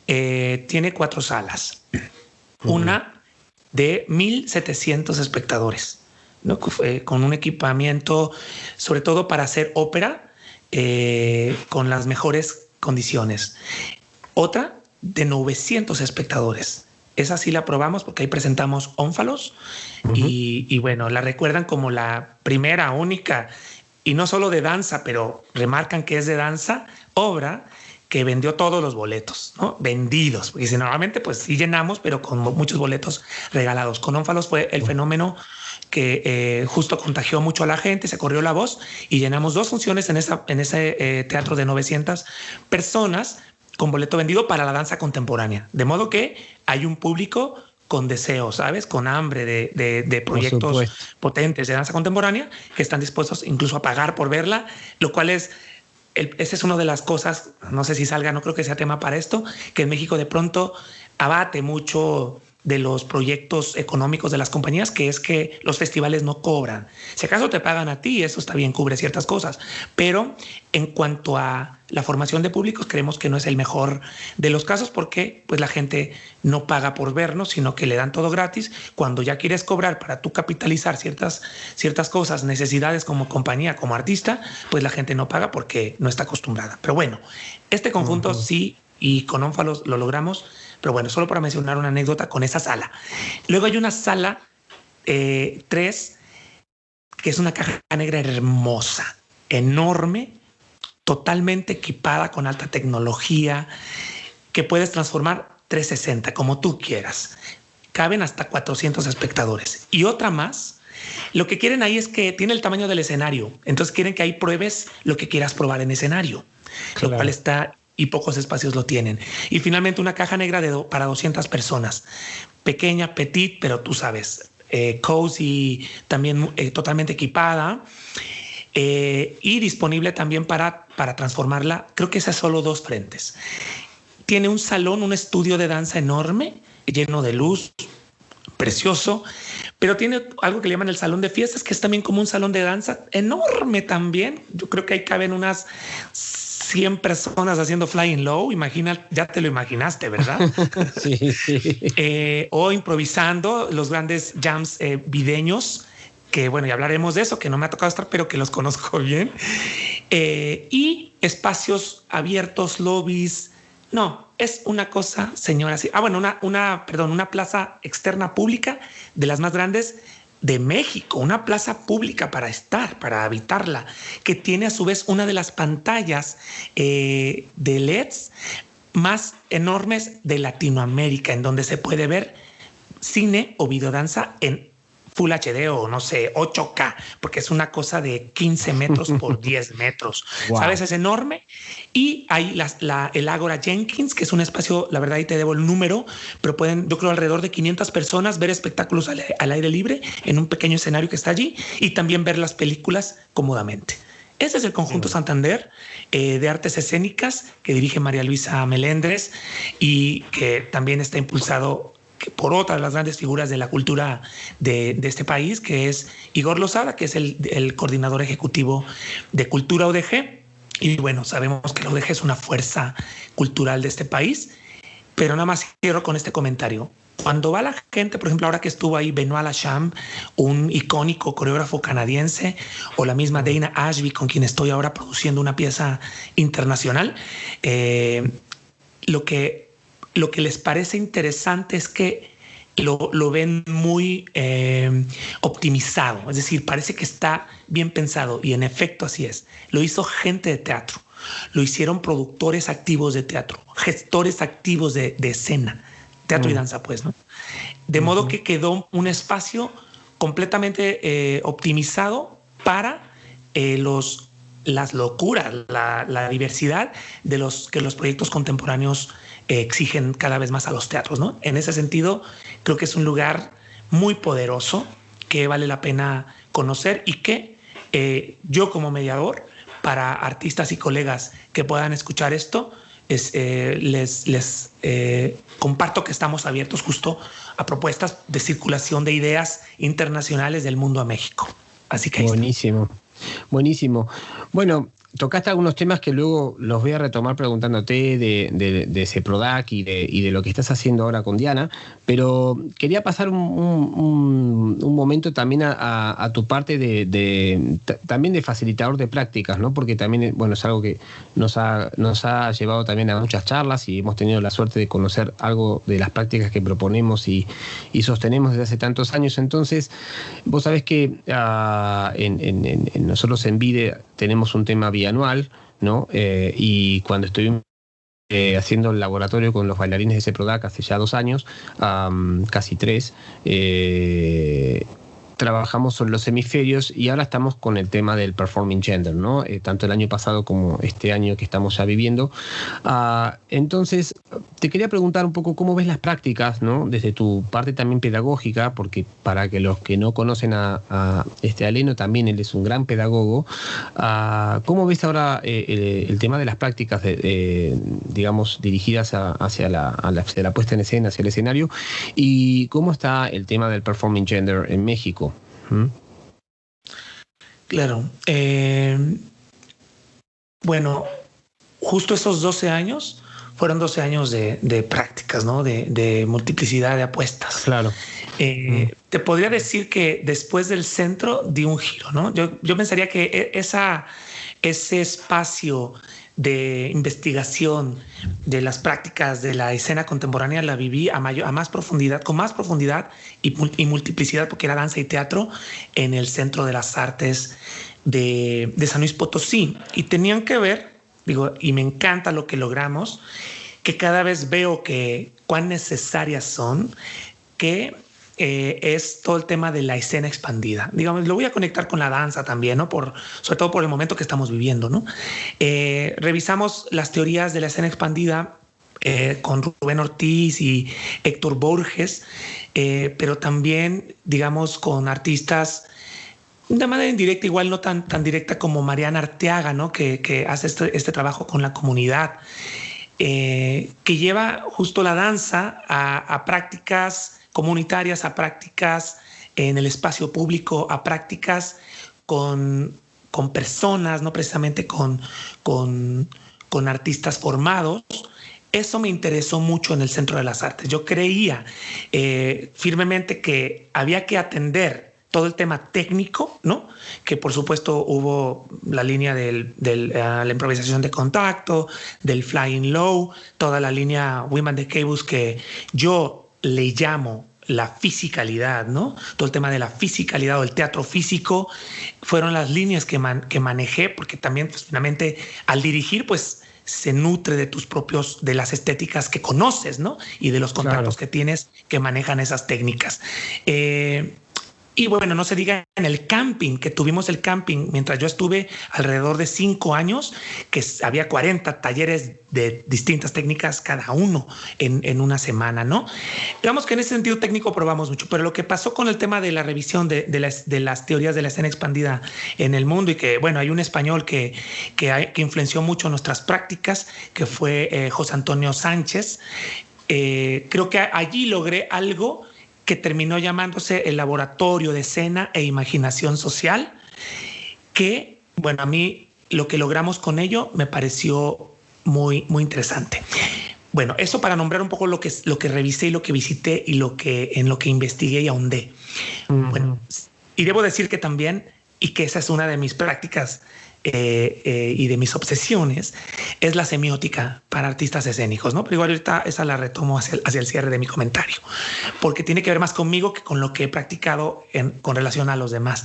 tiene 4 salas. Una de 1,700 espectadores, ¿no? Con un equipamiento, sobre todo para hacer ópera, con las mejores condiciones. Otra de 900 espectadores. Esa sí la probamos porque ahí presentamos Ónfalos y bueno, la recuerdan como la primera, única, y no solo de danza, pero remarcan que es de danza, obra que vendió todos los boletos, ¿no? Vendidos. Porque si normalmente pues sí llenamos, pero con muchos boletos regalados. Con Ónfalos fue el fenómeno que justo contagió mucho a la gente, se corrió la voz y llenamos 2 funciones en ese teatro de 900 personas con boleto vendido para la danza contemporánea. De modo que hay un público con deseo, ¿sabes? Con hambre de proyectos potentes de danza contemporánea que están dispuestos incluso a pagar por verla, lo cual es... Esa es una de las cosas, no sé si salga, no creo que sea tema para esto, que en México de pronto abate mucho de los proyectos económicos de las compañías, que es que los festivales no cobran. Si acaso te pagan a ti, eso está bien, cubre ciertas cosas, pero en cuanto a la formación de públicos, creemos que no es el mejor de los casos porque pues la gente no paga por vernos, sino que le dan todo gratis. Cuando ya quieres cobrar para tú capitalizar ciertas cosas, necesidades como compañía, como artista, pues la gente no paga porque no está acostumbrada. Pero bueno, este conjunto sí, y con Ónfalos lo logramos. Pero bueno, solo para mencionar una anécdota con esa sala. Luego hay una sala 3, que es una caja negra hermosa, enorme, totalmente equipada con alta tecnología, que puedes transformar 360 como tú quieras. Caben hasta 400 espectadores. Y otra más, lo que quieren ahí es que tiene el tamaño del escenario. Entonces quieren que ahí pruebes lo que quieras probar en escenario, claro. Lo cual está... y pocos espacios lo tienen. Y finalmente una caja negra para 200 personas. Pequeña, petit, pero tú sabes, cozy, también totalmente equipada y disponible también para transformarla. Creo que es a solo 2 frentes. Tiene un salón, un estudio de danza enorme, lleno de luz, precioso, pero tiene algo que le llaman el salón de fiestas, que es también como un salón de danza enorme también. Yo creo que ahí caben unas 100 personas haciendo flying low, imagina, ya te lo imaginaste, ¿verdad? Sí, sí. O improvisando los grandes jams videños, que bueno, ya hablaremos de eso, que no me ha tocado estar, pero que los conozco bien. Y espacios abiertos, lobbies. No, es una cosa, señora. Sí. Bueno, una plaza externa pública de las más grandes de México, una plaza pública para estar, para habitarla, que tiene a su vez una de las pantallas de LEDs más enormes de Latinoamérica, en donde se puede ver cine o videodanza en Full HD o no sé, 8K, porque es una cosa de 15 metros por 10 metros. Wow. ¿Sabes? Es enorme. Y hay el Ágora Jenkins, que es un espacio, la verdad, ahí te debo el número, pero pueden, yo creo, alrededor de 500 personas ver espectáculos al aire libre en un pequeño escenario que está allí y también ver las películas cómodamente. Ese es el Conjunto Santander de Artes Escénicas que dirige María Luisa Melendres y que también está impulsado por otra de las grandes figuras de la cultura de este país, que es Igor Lozada, que es el coordinador ejecutivo de Cultura UDG. Y bueno, sabemos que la UDG es una fuerza cultural de este país, pero nada más cierro con este comentario. Cuando va la gente, por ejemplo, ahora que estuvo ahí Benoit Lacham, un icónico coreógrafo canadiense, o la misma Dana Ashby, con quien estoy ahora produciendo una pieza internacional, lo que les parece interesante es que lo ven muy optimizado, es decir, parece que está bien pensado y en efecto así es. Lo hizo gente de teatro, lo hicieron productores activos de teatro, gestores activos de escena, teatro y danza, pues, ¿no? De modo que quedó un espacio completamente optimizado para las locuras, la diversidad de que los proyectos contemporáneos exigen cada vez más a los teatros, ¿no? En ese sentido, creo que es un lugar muy poderoso que vale la pena conocer y que yo como mediador para artistas y colegas que puedan escuchar esto, les comparto que estamos abiertos justo a propuestas de circulación de ideas internacionales del mundo a México. Así que buenísimo. Buenísimo. Bueno, tocaste algunos temas que luego los voy a retomar preguntándote de CEPRODAC y de lo que estás haciendo ahora con Diana, pero quería pasar un momento también a tu parte también de facilitador de prácticas, ¿no? Porque también, bueno, es algo que nos ha llevado también a muchas charlas y hemos tenido la suerte de conocer algo de las prácticas que proponemos y sostenemos desde hace tantos años. Entonces, vos sabés que nosotros en VIDE tenemos un tema bianual, ¿no? Y cuando estoy haciendo el laboratorio con los bailarines de CEPRODAC hace ya 2 años, casi 3, trabajamos sobre los hemisferios y ahora estamos con el tema del performing gender, ¿no? Tanto el año pasado como este año que estamos ya viviendo. Entonces, te quería preguntar un poco cómo ves las prácticas, ¿no? Desde tu parte también pedagógica, porque para que los que no conocen a Leno, también él es un gran pedagogo. ¿Cómo ves ahora el tema de las prácticas, digamos, dirigidas hacia la puesta en escena, hacia el escenario? ¿Y cómo está el tema del performing gender en México? Claro. Bueno, justo esos 12 años fueron 12 años de prácticas, ¿no? De multiplicidad de apuestas. Claro. Te podría decir que después del centro di un giro, ¿no? Yo pensaría que ese espacio de investigación de las prácticas de la escena contemporánea la viví con más profundidad y multiplicidad, porque era danza y teatro en el Centro de las Artes de San Luis Potosí, y tenían que ver, y me encanta lo que logramos, que cada vez veo que cuán necesarias son, que es todo el tema de la escena expandida. Digamos, lo voy a conectar con la danza también, ¿no? Sobre todo por el momento que estamos viviendo, ¿no? Revisamos las teorías de la escena expandida con Rubén Ortiz y Héctor Borges, pero también, digamos, con artistas de manera indirecta, igual no tan directa como Mariana Arteaga, ¿no? Que hace este trabajo con la comunidad, que lleva justo la danza a prácticas comunitarias, a prácticas en el espacio público, a prácticas con personas, no precisamente con artistas formados. Eso me interesó mucho en el Centro de las Artes. Yo creía firmemente que había que atender todo el tema técnico, ¿no? Que por supuesto hubo la línea de la improvisación de contacto, del flying low, toda la línea Women de Caboose, que yo le llamo la fisicalidad, ¿no? Todo el tema de la fisicalidad o el teatro físico fueron las líneas que manejé, porque también, pues, finalmente, al dirigir, pues, se nutre de las estéticas que conoces, ¿no? Y de los contactos que tienes que manejan esas técnicas. Y bueno, no se diga en el camping, que tuvimos el camping mientras yo estuve alrededor de 5 años, que había 40 talleres de distintas técnicas cada uno en una semana, ¿no? Digamos que en ese sentido técnico probamos mucho, pero lo que pasó con el tema de la revisión de las teorías de la escena expandida en el mundo, y que, bueno, hay un español que influenció mucho nuestras prácticas, que fue José Antonio Sánchez. Creo que allí logré algo que terminó llamándose el Laboratorio de Escena e Imaginación Social, que, bueno, a mí lo que logramos con ello me pareció muy, muy interesante. Bueno, eso para nombrar un poco lo que revisé y lo que visité y en lo que investigué y ahondé. Bueno, y debo decir que también, y que esa es una de mis prácticas y de mis obsesiones, es la semiótica para artistas escénicos, ¿no? Pero igual ahorita esa la retomo hacia el cierre de mi comentario, porque tiene que ver más conmigo que con lo que he practicado con relación a los demás.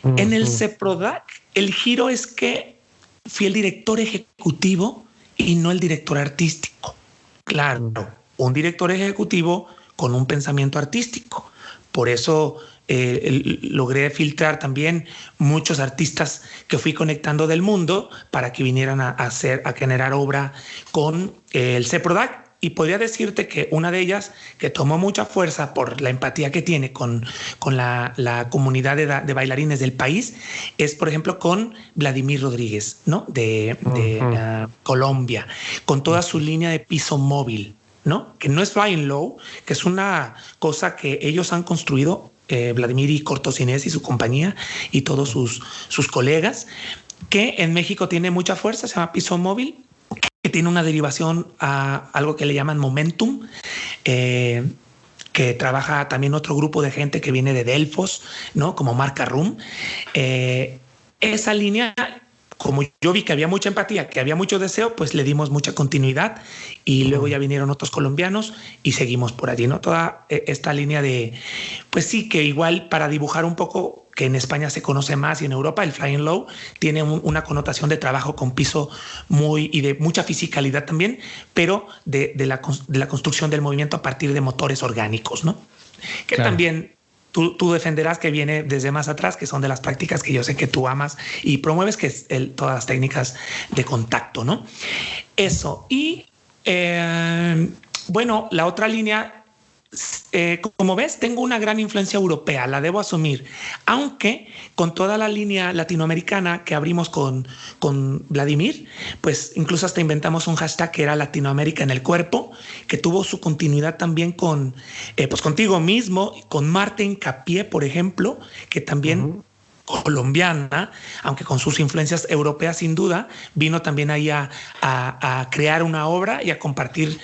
En el CEPRODAC, el giro es que fui el director ejecutivo y no el director artístico. Claro, un director ejecutivo con un pensamiento artístico. Por eso logré filtrar también muchos artistas que fui conectando del mundo para que vinieran a generar obra con el CEPRODAC. Y podría decirte que una de ellas, que tomó mucha fuerza por la empatía que tiene con la comunidad de bailarines del país, es, por ejemplo, con Vladimir Rodríguez, ¿no? de Colombia, con toda su línea de piso móvil, ¿no? Que no es flying low, que es una cosa que ellos han construido Vladimir Cortosinés y su compañía y todos sus colegas, que en México tiene mucha fuerza, se llama Piso Móvil, que tiene una derivación a algo que le llaman Momentum, que trabaja también otro grupo de gente que viene de Delfos, ¿no? Como Marca Room. Esa línea, como yo vi que había mucha empatía, que había mucho deseo, pues le dimos mucha continuidad y luego ya vinieron otros colombianos y seguimos por allí, ¿no? Toda esta línea de, pues sí, que igual para dibujar un poco, que en España se conoce más y en Europa el Flying Low tiene una connotación de trabajo con piso y de mucha fisicalidad también, pero de la construcción del movimiento a partir de motores orgánicos, ¿no? Que claro. También tú defenderás que viene desde más atrás, que son de las prácticas que yo sé que tú amas y promueves, que es todas las técnicas de contacto, ¿no? Eso. Y bueno, la otra línea, como ves, tengo una gran influencia europea, la debo asumir, aunque con toda la línea latinoamericana que abrimos con Vladimir, pues incluso hasta inventamos un hashtag que era Latinoamérica en el cuerpo, que tuvo su continuidad también con, pues contigo mismo, con Marta Hincapié, por ejemplo, que también colombiana, aunque con sus influencias europeas sin duda, vino también ahí a crear una obra y a compartir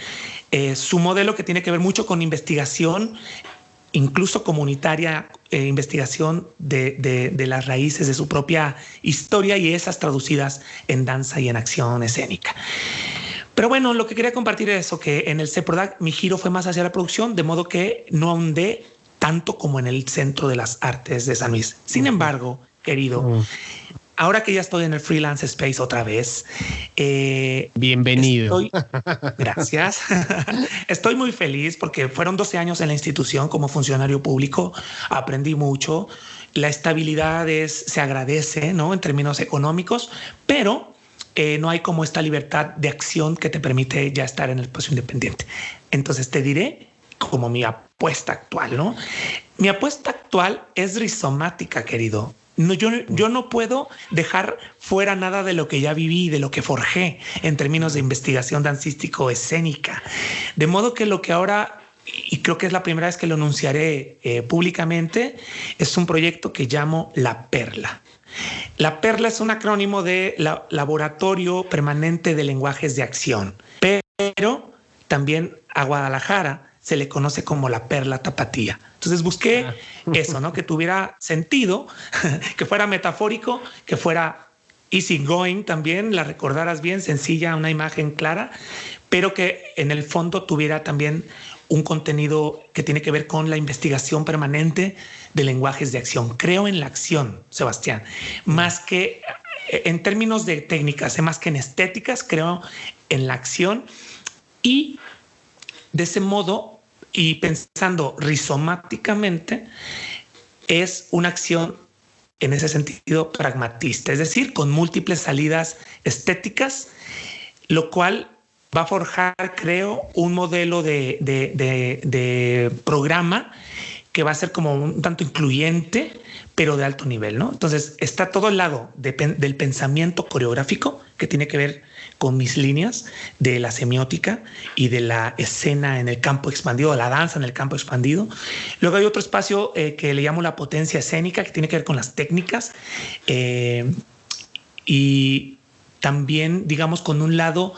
su modelo, que tiene que ver mucho con investigación, incluso comunitaria, investigación de las raíces de su propia historia y esas traducidas en danza y en acción escénica. Pero bueno, lo que quería compartir es eso, que en el CEPRODAC mi giro fue más hacia la producción, de modo que no ahondé tanto como en el Centro de las Artes de San Luis. Sin embargo, querido, ahora que ya estoy en el freelance space otra vez, bienvenido. Gracias. Estoy muy feliz porque fueron 12 años en la institución como funcionario público. Aprendí mucho. La estabilidad se agradece, ¿no? En términos económicos, pero no hay como esta libertad de acción que te permite ya estar en el espacio independiente. Entonces te diré como mi apuesta actual, ¿no? Mi apuesta actual es rizomática, querido. No, yo no puedo dejar fuera nada de lo que ya viví, de lo que forjé en términos de investigación dancístico-escénica. De modo que lo que ahora, y creo que es la primera vez que lo anunciaré públicamente, es un proyecto que llamo La Perla. La Perla es un acrónimo de Laboratorio Permanente de Lenguajes de Acción, pero también a Guadalajara se le conoce como la Perla Tapatía. Entonces busqué eso, ¿no? Que tuviera sentido, que fuera metafórico, que fuera easy going también, la recordaras bien, sencilla, una imagen clara, pero que en el fondo tuviera también un contenido que tiene que ver con la investigación permanente de lenguajes de acción. Creo en la acción, Sebastián, más que en términos de técnicas, más que en estéticas, creo en la acción, y de ese modo, y pensando rizomáticamente, es una acción en ese sentido pragmatista, es decir, con múltiples salidas estéticas, lo cual va a forjar, creo, un modelo de programa que va a ser como un tanto incluyente, pero de alto nivel, ¿no? Entonces está todo el lado del pensamiento coreográfico, que tiene que ver con mis líneas de la semiótica y de la escena en el campo expandido, la danza en el campo expandido. Luego hay otro espacio que le llamo la potencia escénica, que tiene que ver con las técnicas y también, digamos, con un lado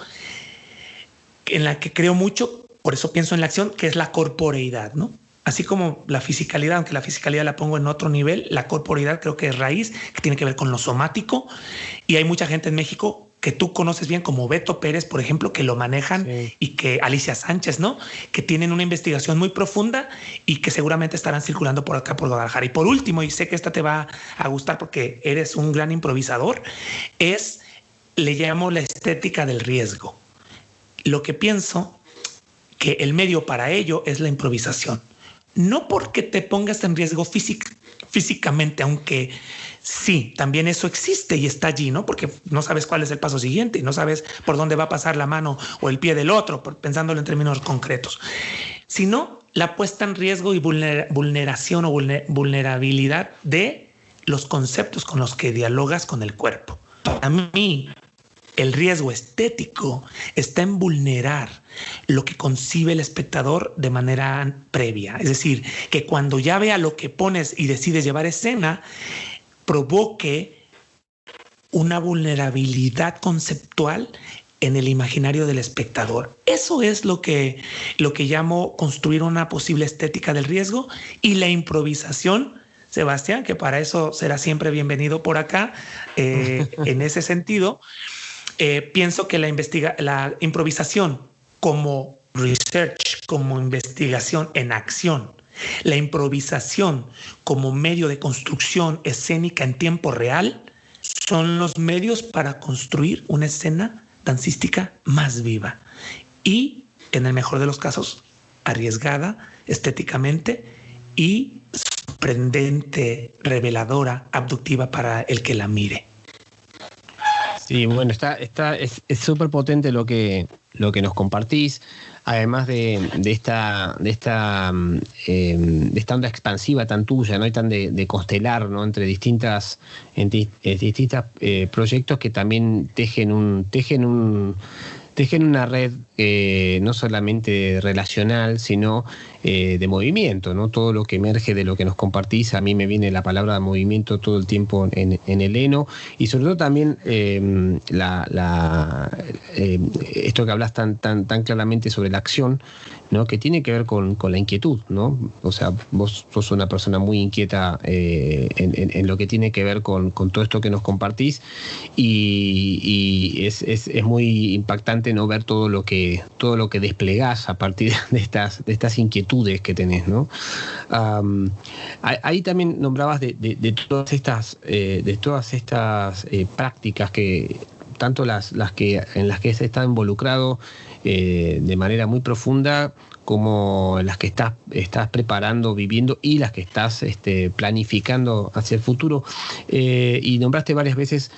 en la que creo mucho, por eso pienso en la acción, que es la corporeidad, ¿no? Así como la fisicalidad, aunque la fisicalidad la pongo en otro nivel, la corporeidad creo que es raíz, que tiene que ver con lo somático. Y hay mucha gente en México que tú conoces bien, como Beto Pérez, por ejemplo, que lo manejan, sí, y que Alicia Sánchez, ¿no? Que tienen una investigación muy profunda y que seguramente estarán circulando por acá, por Guadalajara. Y por último, y sé que esta te va a gustar porque eres un gran improvisador, le llamo la estética del riesgo. Lo que pienso que el medio para ello es la improvisación. No porque te pongas en riesgo físicamente, aunque sí, también eso existe y está allí, ¿no? Porque no sabes cuál es el paso siguiente y no sabes por dónde va a pasar la mano o el pie del otro, pensándolo en términos concretos, sino la puesta en riesgo y vulneración o vulnerabilidad de los conceptos con los que dialogas con el cuerpo. Para mí, El riesgo estético está en vulnerar lo que concibe el espectador de manera previa. Es decir, que cuando ya vea lo que pones y decides llevar escena, provoque una vulnerabilidad conceptual en el imaginario del espectador. Eso es lo que llamo construir una posible estética del riesgo, y la improvisación, Sebastián, que para eso será siempre bienvenido por acá, en ese sentido, pienso que la improvisación como research, como investigación en acción, la improvisación como medio de construcción escénica en tiempo real, son los medios para construir una escena dancística más viva y, en el mejor de los casos, arriesgada estéticamente y sorprendente, reveladora, abductiva para el que la mire. Sí, bueno, es súper potente lo que nos compartís, además de esta onda expansiva tan tuya, ¿no? Y tan de constelar, ¿no? Entre distintas proyectos que también tejen una red no solamente relacional, sino de movimiento, ¿no? Todo lo que emerge de lo que nos compartís, a mí me viene la palabra movimiento todo el tiempo en el heno, y sobre todo también esto que hablas tan claramente sobre la acción, ¿no? Que tiene que ver con la inquietud, ¿no? O sea, vos sos una persona muy inquieta en lo que tiene que ver con todo esto que nos compartís, y es muy impactante, ¿no? Ver todo lo que desplegás a partir de estas inquietudes que tenés, ¿no? Ahí también nombrabas de todas estas prácticas que tanto en las que se está involucrado de manera muy profunda, como las que estás preparando, viviendo, y las que estás planificando hacia el futuro. Y nombraste varias veces,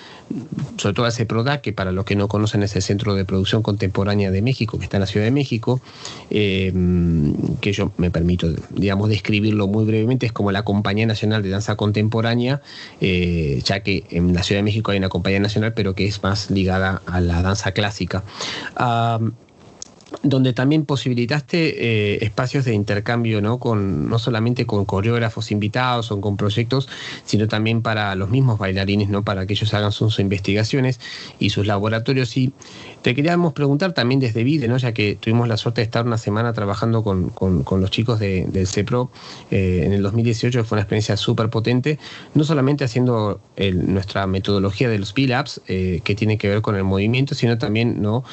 sobre todo a CEPRODAC, que para los que no conocen es el Centro de Producción Contemporánea de México, que está en la Ciudad de México, que yo me permito, digamos, describirlo muy brevemente, es como la Compañía Nacional de Danza Contemporánea, ya que en la Ciudad de México hay una compañía nacional, pero que es más ligada a la danza clásica. Donde también posibilitaste espacios de intercambio, ¿no? No solamente con coreógrafos invitados o con proyectos, sino también para los mismos bailarines, ¿no? Para que ellos hagan sus investigaciones y sus laboratorios. Y te queríamos preguntar también desde VIDE, ¿no? Ya que tuvimos la suerte de estar una semana trabajando con los chicos del CEPRO en el 2018, fue una experiencia súper potente, no solamente haciendo nuestra metodología de los B-Labs, que tiene que ver con el movimiento, sino también, ¿no?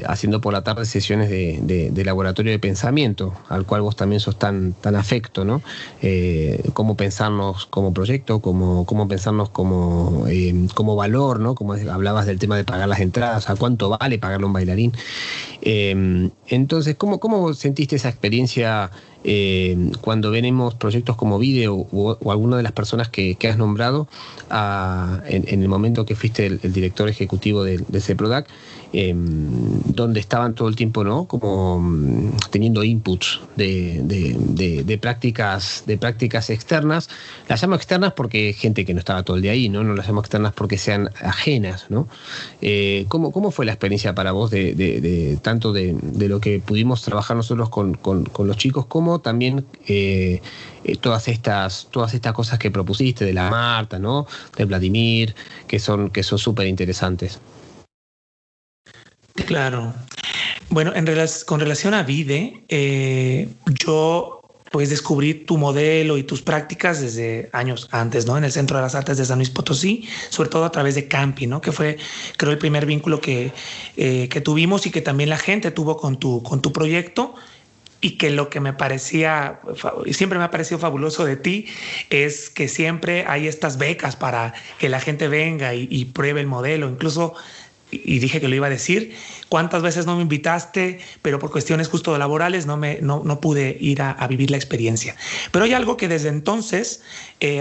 Haciendo por la tarde sesiones de laboratorio de pensamiento, al cual vos también sos tan afecto, ¿no? Cómo pensarnos como proyecto, cómo pensarnos como valor, ¿no? Como hablabas del tema de pagar las entradas, a cuánto vale pagarle a un bailarín. Entonces, ¿cómo sentiste esa experiencia cuando venimos proyectos como VIDE o alguna de las personas que has nombrado en el momento que fuiste el director ejecutivo del CEPRODAC, donde estaban todo el tiempo, ¿no? Como teniendo inputs de prácticas externas? Las llamo externas porque gente que no estaba todo el día ahí, ¿no? No las llamo externas porque sean ajenas, ¿no? ¿Cómo fue la experiencia para vos tanto de lo que pudimos trabajar nosotros con los chicos, como también todas estas cosas que propusiste de la Marta, ¿no? De Vladimir, que son súper interesantes? Claro. Bueno, con relación a VIDE, yo pues descubrí tu modelo y tus prácticas desde años antes, ¿no? En el Centro de las Artes de San Luis Potosí, sobre todo a través de Campi, ¿no? Que fue, creo, el primer vínculo que tuvimos y que también la gente tuvo con tu proyecto. Y que lo que me parecía, y siempre me ha parecido fabuloso de ti, es que siempre hay estas becas para que la gente venga y pruebe el modelo. Incluso, y dije que lo iba a decir, cuántas veces no me invitaste, pero por cuestiones justo laborales no pude ir a vivir la experiencia. Pero hay algo que desde entonces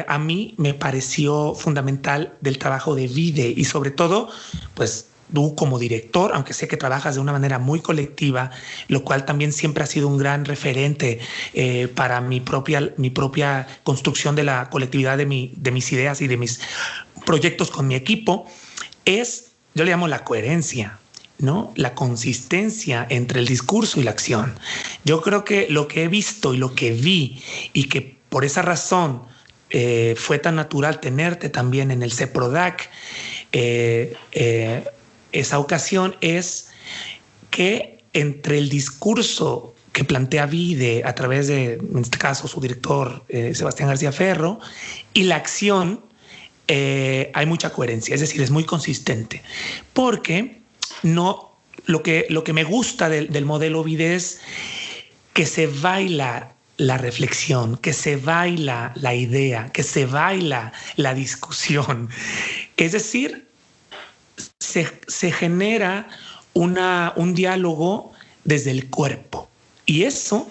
a mí me pareció fundamental del trabajo de VIDE, y sobre todo, pues, tú como director, aunque sé que trabajas de una manera muy colectiva, lo cual también siempre ha sido un gran referente para mi propia construcción de la colectividad de mis ideas y de mis proyectos con mi equipo, es yo le llamo la coherencia, ¿no? La consistencia entre el discurso y la acción. Yo creo que lo que he visto y lo que vi, y que por esa razón fue tan natural tenerte también en el CEPRODAC, esa ocasión, es que entre el discurso que plantea Vide a través de, en este caso, su director, Sebastián García Ferro, y la acción, hay mucha coherencia, es decir, es muy consistente, porque no, lo que me gusta del modelo Vide es que se baila la reflexión, que se baila la idea, que se baila la discusión. Es decir, se genera un diálogo desde el cuerpo. Y eso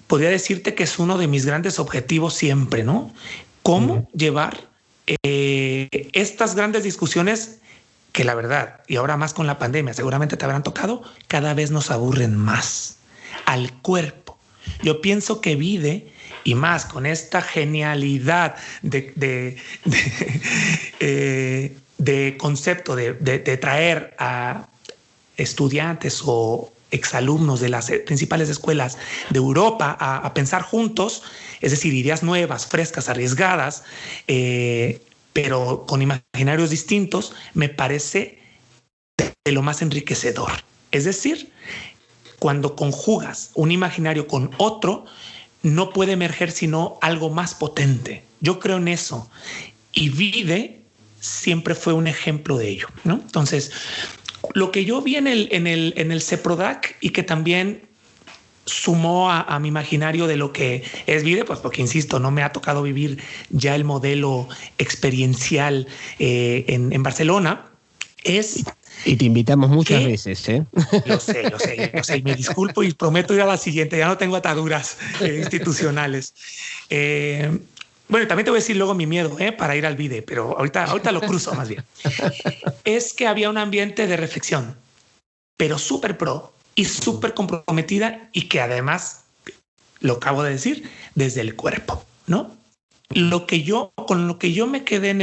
podría decirte que es uno de mis grandes objetivos siempre, ¿no? Cómo llevar estas grandes discusiones que, la verdad, y ahora más con la pandemia, seguramente te habrán tocado, cada vez nos aburren más, al cuerpo. Yo pienso que Vide, y más con esta genialidad de concepto de traer a estudiantes o exalumnos de las principales escuelas de Europa a pensar juntos, es decir, ideas nuevas, frescas, arriesgadas, pero con imaginarios distintos, me parece de lo más enriquecedor. Es decir, cuando conjugas un imaginario con otro, no puede emerger sino algo más potente. Yo creo en eso. Y Vide siempre fue un ejemplo de ello, ¿no? Entonces, lo que yo vi en el CEPRODAC, y que también sumó a mi imaginario de lo que es Vide, pues porque, insisto, no me ha tocado vivir ya el modelo experiencial en Barcelona, es... Y te invitamos muchas veces, ¿eh? Lo sé. Y me disculpo y prometo ir a la siguiente. Ya no tengo ataduras institucionales. Bueno, también te voy a decir luego mi miedo para ir al Vide, pero ahorita lo cruzo más bien. Es que había un ambiente de reflexión, pero súper pro y súper comprometida, y que además, lo acabo de decir, desde el cuerpo, ¿no? Con lo que yo me quedé en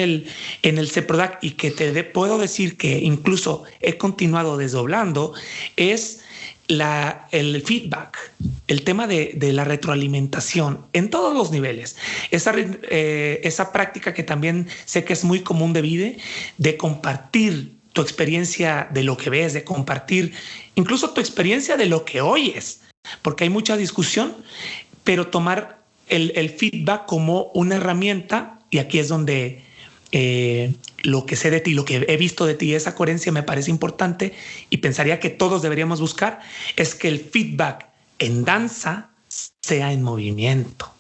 el CEPRODAC, y que puedo decir que incluso he continuado desdoblando, es el feedback, el tema de la retroalimentación en todos los niveles. Esa práctica que también sé que es muy común de Vide, de compartir tu experiencia de lo que ves, de compartir incluso tu experiencia de lo que oyes, porque hay mucha discusión, pero tomar el feedback como una herramienta. Y aquí es donde lo que sé de ti, lo que he visto de ti, esa coherencia me parece importante, y pensaría que todos deberíamos buscar, es que el feedback en danza sea en movimiento.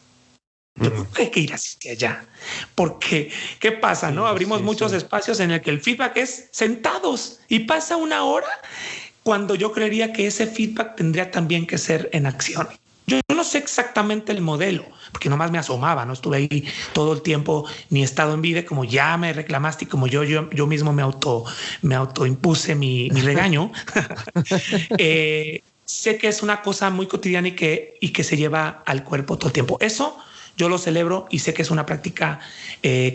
Yo creo que hay que ir hacia allá, porque ¿qué pasa? ¿No? Abrimos muchos espacios en el que el feedback es sentados, y pasa una hora, cuando yo creería que ese feedback tendría también que ser en acción. Yo no sé exactamente el modelo, porque nomás me asomaba, no estuve ahí todo el tiempo, ni he estado en Vide, como ya me reclamaste, y como yo mismo me autoimpuse mi regaño. Sé que es una cosa muy cotidiana y que se lleva al cuerpo todo el tiempo. Eso yo lo celebro, y sé que es una práctica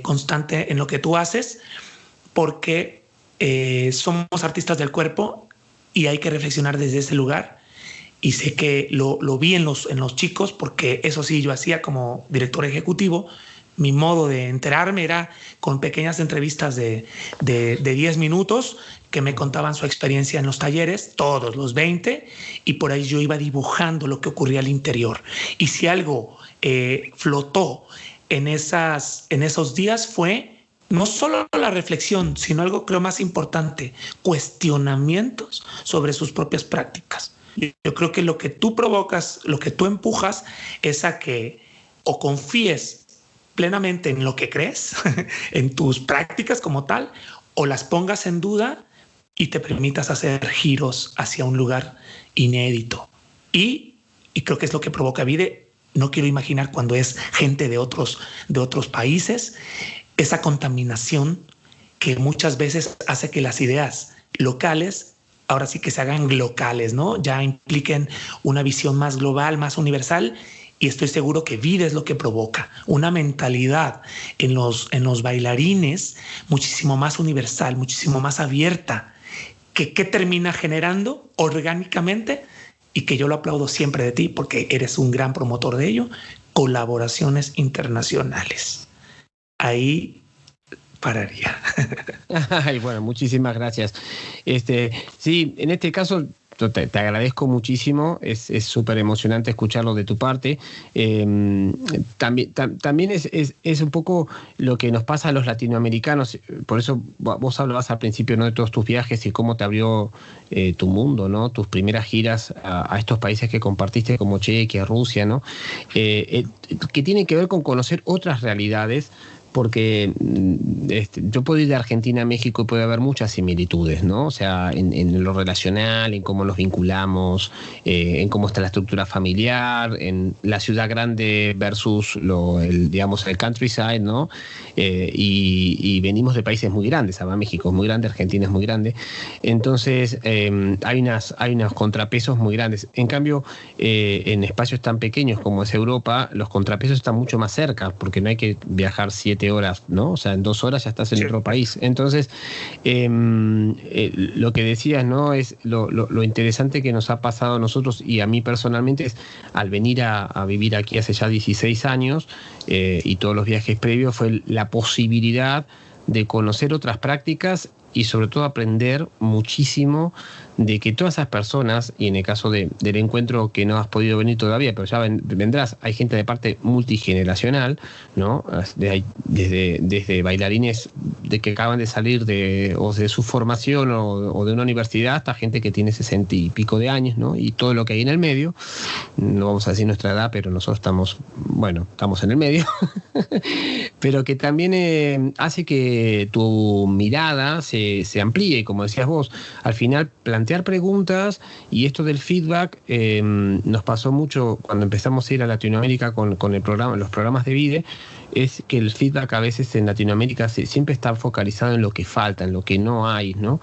constante en lo que tú haces, porque somos artistas del cuerpo y hay que reflexionar desde ese lugar. Y sé que lo vi en los chicos, porque eso sí, yo hacía como director ejecutivo. Mi modo de enterarme era con pequeñas entrevistas de 10 minutos que me contaban su experiencia en los talleres, todos los 20, y por ahí yo iba dibujando lo que ocurría al interior. Y si algo flotó en esos días, fue no solo la reflexión, sino algo, creo, más importante, cuestionamientos sobre sus propias prácticas. Yo creo que lo que tú provocas, lo que tú empujas, es a que o confíes plenamente en lo que crees, en tus prácticas como tal, o las pongas en duda y te permitas hacer giros hacia un lugar inédito. Y creo que es lo que provoca Vide. No quiero imaginar cuando es gente de otros países, esa contaminación que muchas veces hace que las ideas locales ahora sí que se hagan locales, ¿no? Ya impliquen una visión más global, más universal, y estoy seguro que vida es lo que provoca una mentalidad en los bailarines muchísimo más universal, muchísimo más abierta, que termina generando orgánicamente, y que yo lo aplaudo siempre de ti porque eres un gran promotor de ello, colaboraciones internacionales. Ahí pararía. Ay, bueno, muchísimas gracias. Sí, en este caso te agradezco muchísimo, es súper emocionante escucharlo de tu parte. También es un poco lo que nos pasa a los latinoamericanos, por eso vos hablabas al principio, ¿no?, de todos tus viajes y cómo te abrió tu mundo, ¿no?, tus primeras giras a estos países que compartiste como Chequia, Rusia, ¿no?, que tienen que ver con conocer otras realidades. Porque yo puedo ir de Argentina a México y puede haber muchas similitudes, ¿no? O sea, en lo relacional, en cómo nos vinculamos, en cómo está la estructura familiar, en la ciudad grande versus digamos, el countryside, ¿no? Y venimos de países muy grandes. Además, México es muy grande, Argentina es muy grande. Entonces, hay unos contrapesos muy grandes. En cambio, en espacios tan pequeños como es Europa, los contrapesos están mucho más cerca, porque no hay que viajar 7 horas, ¿no? O sea, en 2 horas ya estás en otro país. Entonces, lo que decías, ¿no?, es lo interesante que nos ha pasado a nosotros y a mí personalmente es, al venir a vivir aquí hace ya 16 años y todos los viajes previos, fue la posibilidad de conocer otras prácticas y sobre todo aprender muchísimo de que todas esas personas, y en el caso del encuentro que no has podido venir todavía, pero ya vendrás, hay gente de parte multigeneracional, ¿no? Desde bailarines de que acaban de salir de su formación o de una universidad, hasta gente que tiene 60 y pico de años, ¿no? Y todo lo que hay en el medio, no vamos a decir nuestra edad, pero nosotros estamos en el medio, pero que también hace que tu mirada se amplíe, y como decías vos, al final plantear preguntas, y esto del feedback nos pasó mucho cuando empezamos a ir a Latinoamérica con los programas de Vide, es que el feedback a veces en Latinoamérica siempre está focalizado en lo que falta, en lo que no hay, ¿no?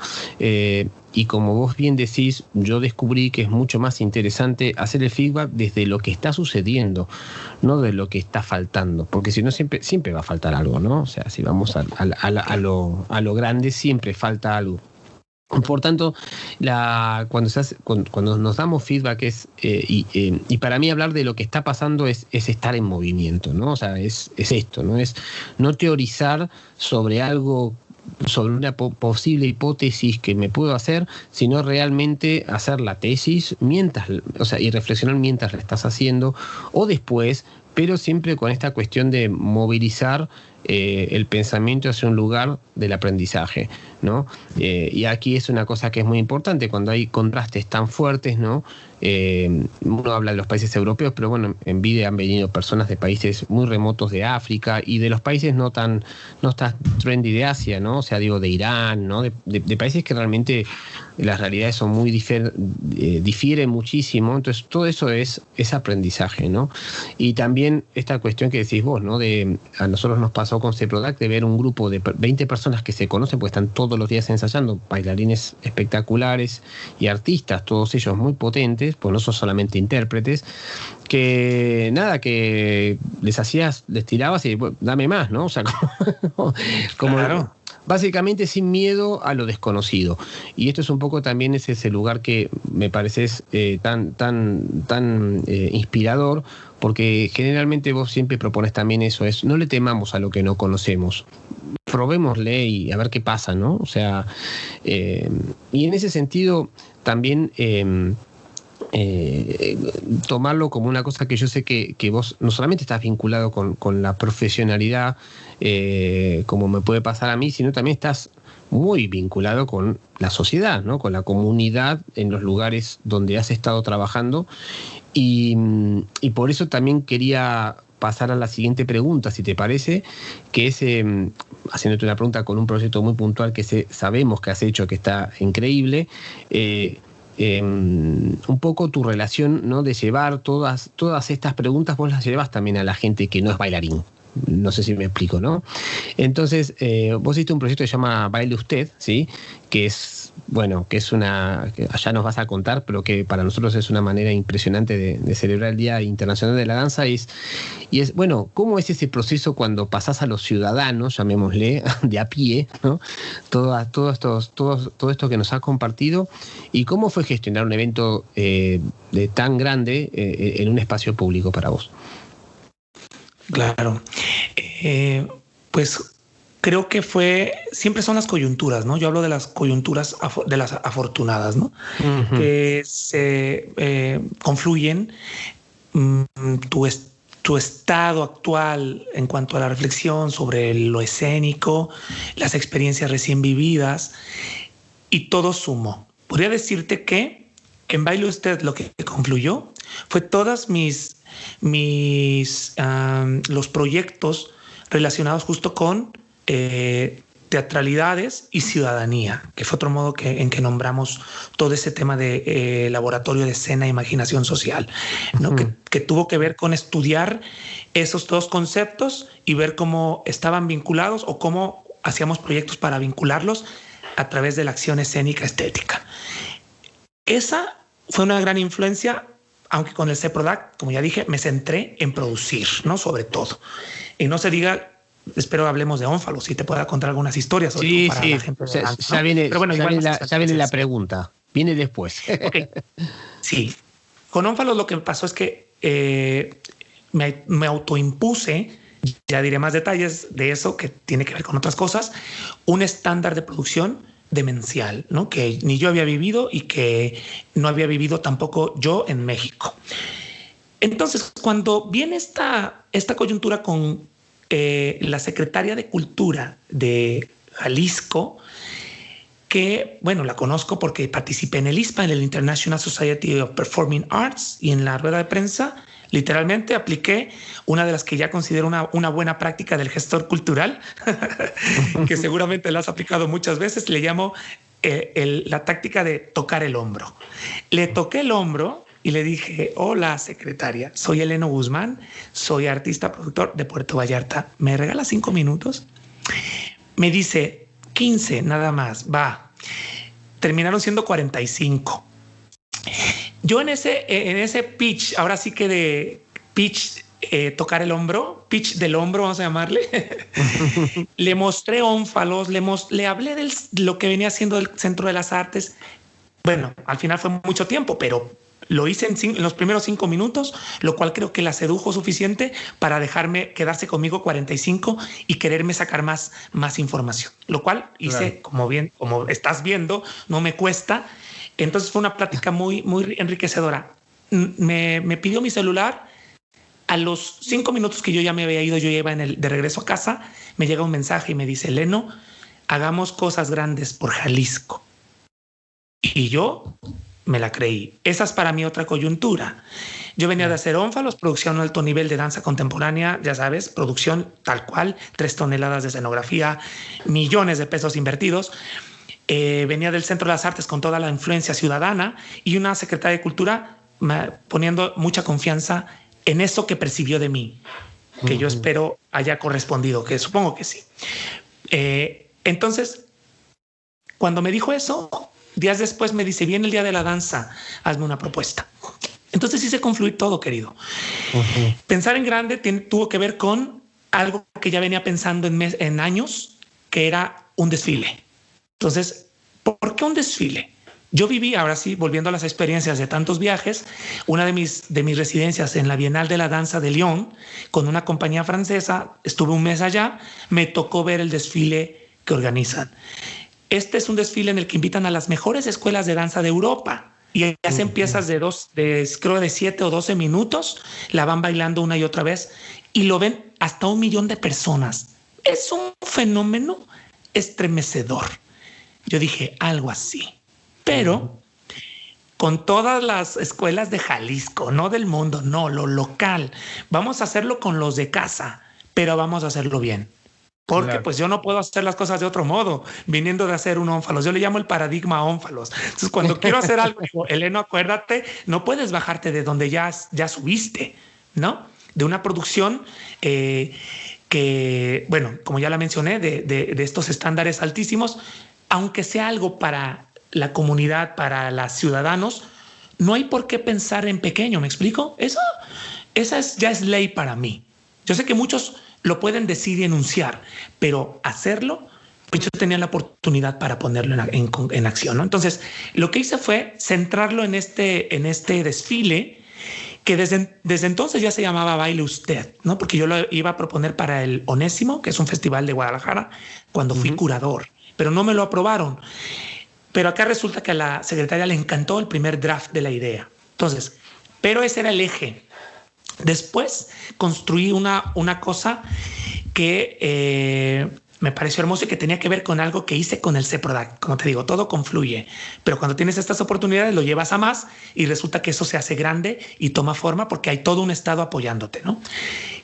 Y como vos bien decís, yo descubrí que es mucho más interesante hacer el feedback desde lo que está sucediendo, no de lo que está faltando, porque si no siempre va a faltar algo, ¿no? O sea, si vamos a lo grande, siempre falta algo. Por tanto, cuando nos damos feedback y para mí hablar de lo que está pasando es estar en movimiento, ¿no? O sea, es esto, ¿no? Es no teorizar sobre algo, sobre una posible hipótesis que me puedo hacer, sino realmente hacer la tesis y reflexionar mientras la estás haciendo o después, pero siempre con esta cuestión de movilizar el pensamiento hacia un lugar del aprendizaje, ¿no? Y aquí es una cosa que es muy importante cuando hay contrastes tan fuertes, ¿no? Uno habla de los países europeos, pero bueno, en Vide han venido personas de países muy remotos de África y de los países no tan trendy de Asia, ¿no? O sea, digo, de Irán, ¿no? De países que realmente las realidades son muy difieren muchísimo. Entonces todo eso es aprendizaje, ¿no? Y también esta cuestión que decís vos, ¿no? A nosotros nos pasó con CEPRODAC de ver un grupo de 20 personas que se conocen porque están todos los días ensayando, bailarines espectaculares y artistas, todos ellos muy potentes, pues no son solamente intérpretes, que les tirabas y bueno, dame más, ¿no? O sea, como claro. Básicamente sin miedo a lo desconocido. Y esto es un poco también ese lugar que me parece tan inspirador, porque generalmente vos siempre propones también eso, no le temamos a lo que no conocemos. Probémosle y a ver qué pasa, ¿no? O sea, y en ese sentido también tomarlo como una cosa que yo sé que vos no solamente estás vinculado con la profesionalidad, como me puede pasar a mí, sino también estás muy vinculado con la sociedad, ¿no? Con la comunidad en los lugares donde has estado trabajando, y por eso también quería pasar a la siguiente pregunta, si te parece, que es haciéndote una pregunta con un proyecto muy puntual que sabemos que has hecho, que está increíble. Un poco tu relación, ¿no? De llevar todas estas preguntas, vos las llevas también a la gente que no es bailarín, No sé si me explico, ¿no? Entonces, vos hiciste un proyecto que se llama Baile Usted, ¿sí? Que es, bueno, que allá nos vas a contar, pero que para nosotros es una manera impresionante de celebrar el Día Internacional de la Danza. Bueno, ¿cómo es ese proceso cuando pasás a los ciudadanos, llamémosle, de a pie, ¿no? Todo esto que nos has compartido, y cómo fue gestionar un evento de tan grande en un espacio público para vos. Claro. Pues creo que siempre son las coyunturas, ¿no? Yo hablo de las coyunturas de las afortunadas, ¿no? Uh-huh. Que se confluyen tu estado actual en cuanto a la reflexión sobre lo escénico, las experiencias recién vividas, y todo sumó. Podría decirte que en Baile Usted lo que confluyó fue todas los proyectos relacionados justo con teatralidades y ciudadanía, que fue otro modo en que nombramos todo ese tema de laboratorio de escena e imaginación social, ¿no? Uh-huh. que tuvo que ver con estudiar esos dos conceptos y ver cómo estaban vinculados o cómo hacíamos proyectos para vincularlos a través de la acción escénica estética. Esa fue una gran influencia, aunque con el CEPRODAC, como ya dije, me centré en producir, ¿no? Sobre todo. Y no se diga, espero hablemos de ónfalos y te pueda contar algunas historias. Sí, para la gente de danza, ¿no? Ya viene, pero bueno, ya viene la pregunta. Viene después. Okay. Sí. Con ónfalos lo que me pasó es que me autoimpuse, ya diré más detalles de eso, que tiene que ver con otras cosas, un estándar de producción demencial, ¿no? Que ni yo había vivido y que no había vivido tampoco yo en México. Entonces, cuando viene esta coyuntura con la secretaria de Cultura de Jalisco, que, bueno, la conozco porque participé en el ISPA, en el International Society of Performing Arts, y en la rueda de prensa literalmente apliqué una de las que ya considero una buena práctica del gestor cultural, que seguramente la has aplicado muchas veces. Le llamo la táctica de tocar el hombro. Le toqué el hombro y le dije: hola, secretaria, soy Eleno Guzmán, soy artista productor de Puerto Vallarta. ¿Me regala 5 minutos? Me dice: 15 nada más, va. Terminaron siendo 45. Yo en ese pitch, ahora sí que de pitch, tocar el hombro, pitch del hombro, vamos a llamarle, le mostré ónfalos, le hablé de lo que venía haciendo el Centro de las Artes. Bueno, al final fue mucho tiempo, pero lo hice en los primeros 5 minutos, lo cual creo que la sedujo suficiente para dejarme quedarse conmigo 45 y quererme sacar más información, lo cual hice, claro. Como estás viendo, no me cuesta. Entonces fue una plática muy, muy enriquecedora. Me pidió mi celular. A los 5 minutos que yo ya me había ido, yo ya iba de regreso a casa, me llega un mensaje y me dice: Eleno, hagamos cosas grandes por Jalisco. Y yo me la creí. Esa es para mí otra coyuntura. Yo venía de hacer ónfalos, producción a alto nivel de danza contemporánea, ya sabes, producción tal cual, 3 toneladas de escenografía, millones de pesos invertidos. Venía del Centro de las Artes con toda la influencia ciudadana y una secretaria de Cultura poniendo mucha confianza en eso que percibió de mí, que yo espero haya correspondido, que supongo que sí. Entonces, cuando me dijo eso, días después me dice: viene el Día de la Danza, hazme una propuesta. Entonces hice confluir todo, querido. Pensar en grande tuvo que ver con algo que ya venía pensando en años, que era un desfile. Entonces, ¿por qué un desfile? Yo viví, ahora sí, volviendo a las experiencias de tantos viajes, una de mis residencias en la Bienal de la Danza de Lyon, con una compañía francesa, estuve un mes allá, me tocó ver el desfile que organizan. Este es un desfile en el que invitan a las mejores escuelas de danza de Europa y hacen piezas creo de 7 o 12 minutos, la van bailando una y otra vez y lo ven hasta 1 millón de personas. Es un fenómeno estremecedor. Yo dije algo así, pero con todas las escuelas de Jalisco, no del mundo, no, lo local. Vamos a hacerlo con los de casa, pero vamos a hacerlo bien. Porque claro, pues yo no puedo hacer las cosas de otro modo, viniendo de hacer un ónfalos. Yo le llamo el paradigma ónfalos. Entonces, cuando quiero hacer algo, digo: Eleno, acuérdate, no puedes bajarte de donde ya subiste, ¿no? De una producción que, bueno, como ya la mencioné, de estos estándares altísimos, aunque sea algo para la comunidad, para los ciudadanos, no hay por qué pensar en pequeño, ¿me explico? Ya es ley para mí. Yo sé que muchos lo pueden decir y enunciar, pero hacerlo, pues yo tenía la oportunidad para ponerlo en acción, ¿no? Entonces, lo que hice fue centrarlo en este desfile que desde entonces ya se llamaba Baile Usted, ¿no? Porque yo lo iba a proponer para el Onésimo, que es un festival de Guadalajara, cuando fui curador, pero no me lo aprobaron. Pero acá resulta que a la secretaria le encantó el primer draft de la idea. Entonces, pero ese era el eje. Después construí una cosa que me pareció hermoso y que tenía que ver con algo que hice con el CEPRODAC. Como te digo, todo confluye, pero cuando tienes estas oportunidades lo llevas a más y resulta que eso se hace grande y toma forma porque hay todo un estado apoyándote, ¿no?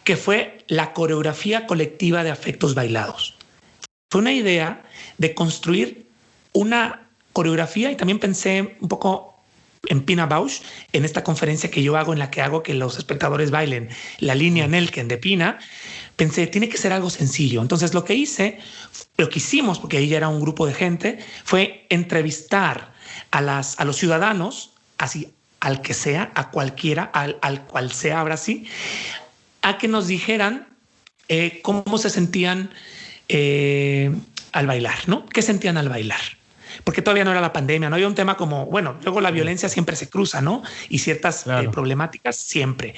Que fue la coreografía colectiva de afectos bailados. Fue una idea de construir una coreografía y también pensé un poco en Pina Bausch, en esta conferencia que yo hago, en la que hago que los espectadores bailen la línea Nelken de Pina. Pensé, tiene que ser algo sencillo. Entonces lo que hicimos, porque ahí ya era un grupo de gente, fue entrevistar a los ciudadanos, así al que sea, a cualquiera, al cual sea ahora sí, a que nos dijeran cómo se sentían al bailar, ¿no? ¿Qué sentían al bailar? Porque todavía no era la pandemia, no había un tema como, bueno, luego la violencia siempre se cruza, ¿no? Y ciertas problemáticas siempre.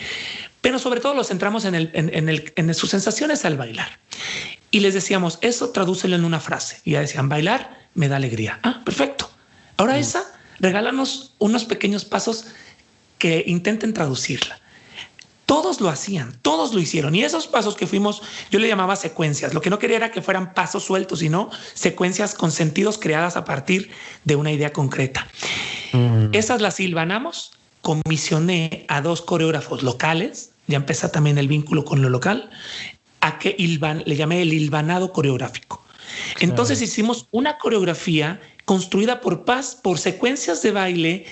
Pero sobre todo los centramos en sus sensaciones al bailar. Y les decíamos, eso tradúcelo en una frase. Y ya decían, bailar me da alegría. Ah, perfecto. Ahora regálanos unos pequeños pasos que intenten traducirla. Todos lo hacían, todos lo hicieron. Y esos pasos que fuimos, yo le llamaba secuencias. Lo que no quería era que fueran pasos sueltos, sino secuencias con sentidos creadas a partir de una idea concreta. Esas las hilvanamos. Comisioné a 2 coreógrafos locales, ya empezó también el vínculo con lo local, a que le llamé el hilvanado coreográfico. Entonces hicimos una coreografía construida por secuencias de baile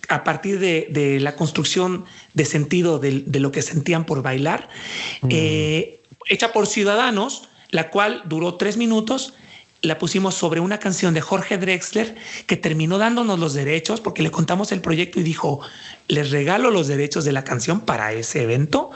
a partir de la construcción de sentido de lo que sentían por bailar, hecha por ciudadanos, la cual duró 3 minutos. La pusimos sobre una canción de Jorge Drexler que terminó dándonos los derechos porque le contamos el proyecto y dijo, les regalo los derechos de la canción para ese evento,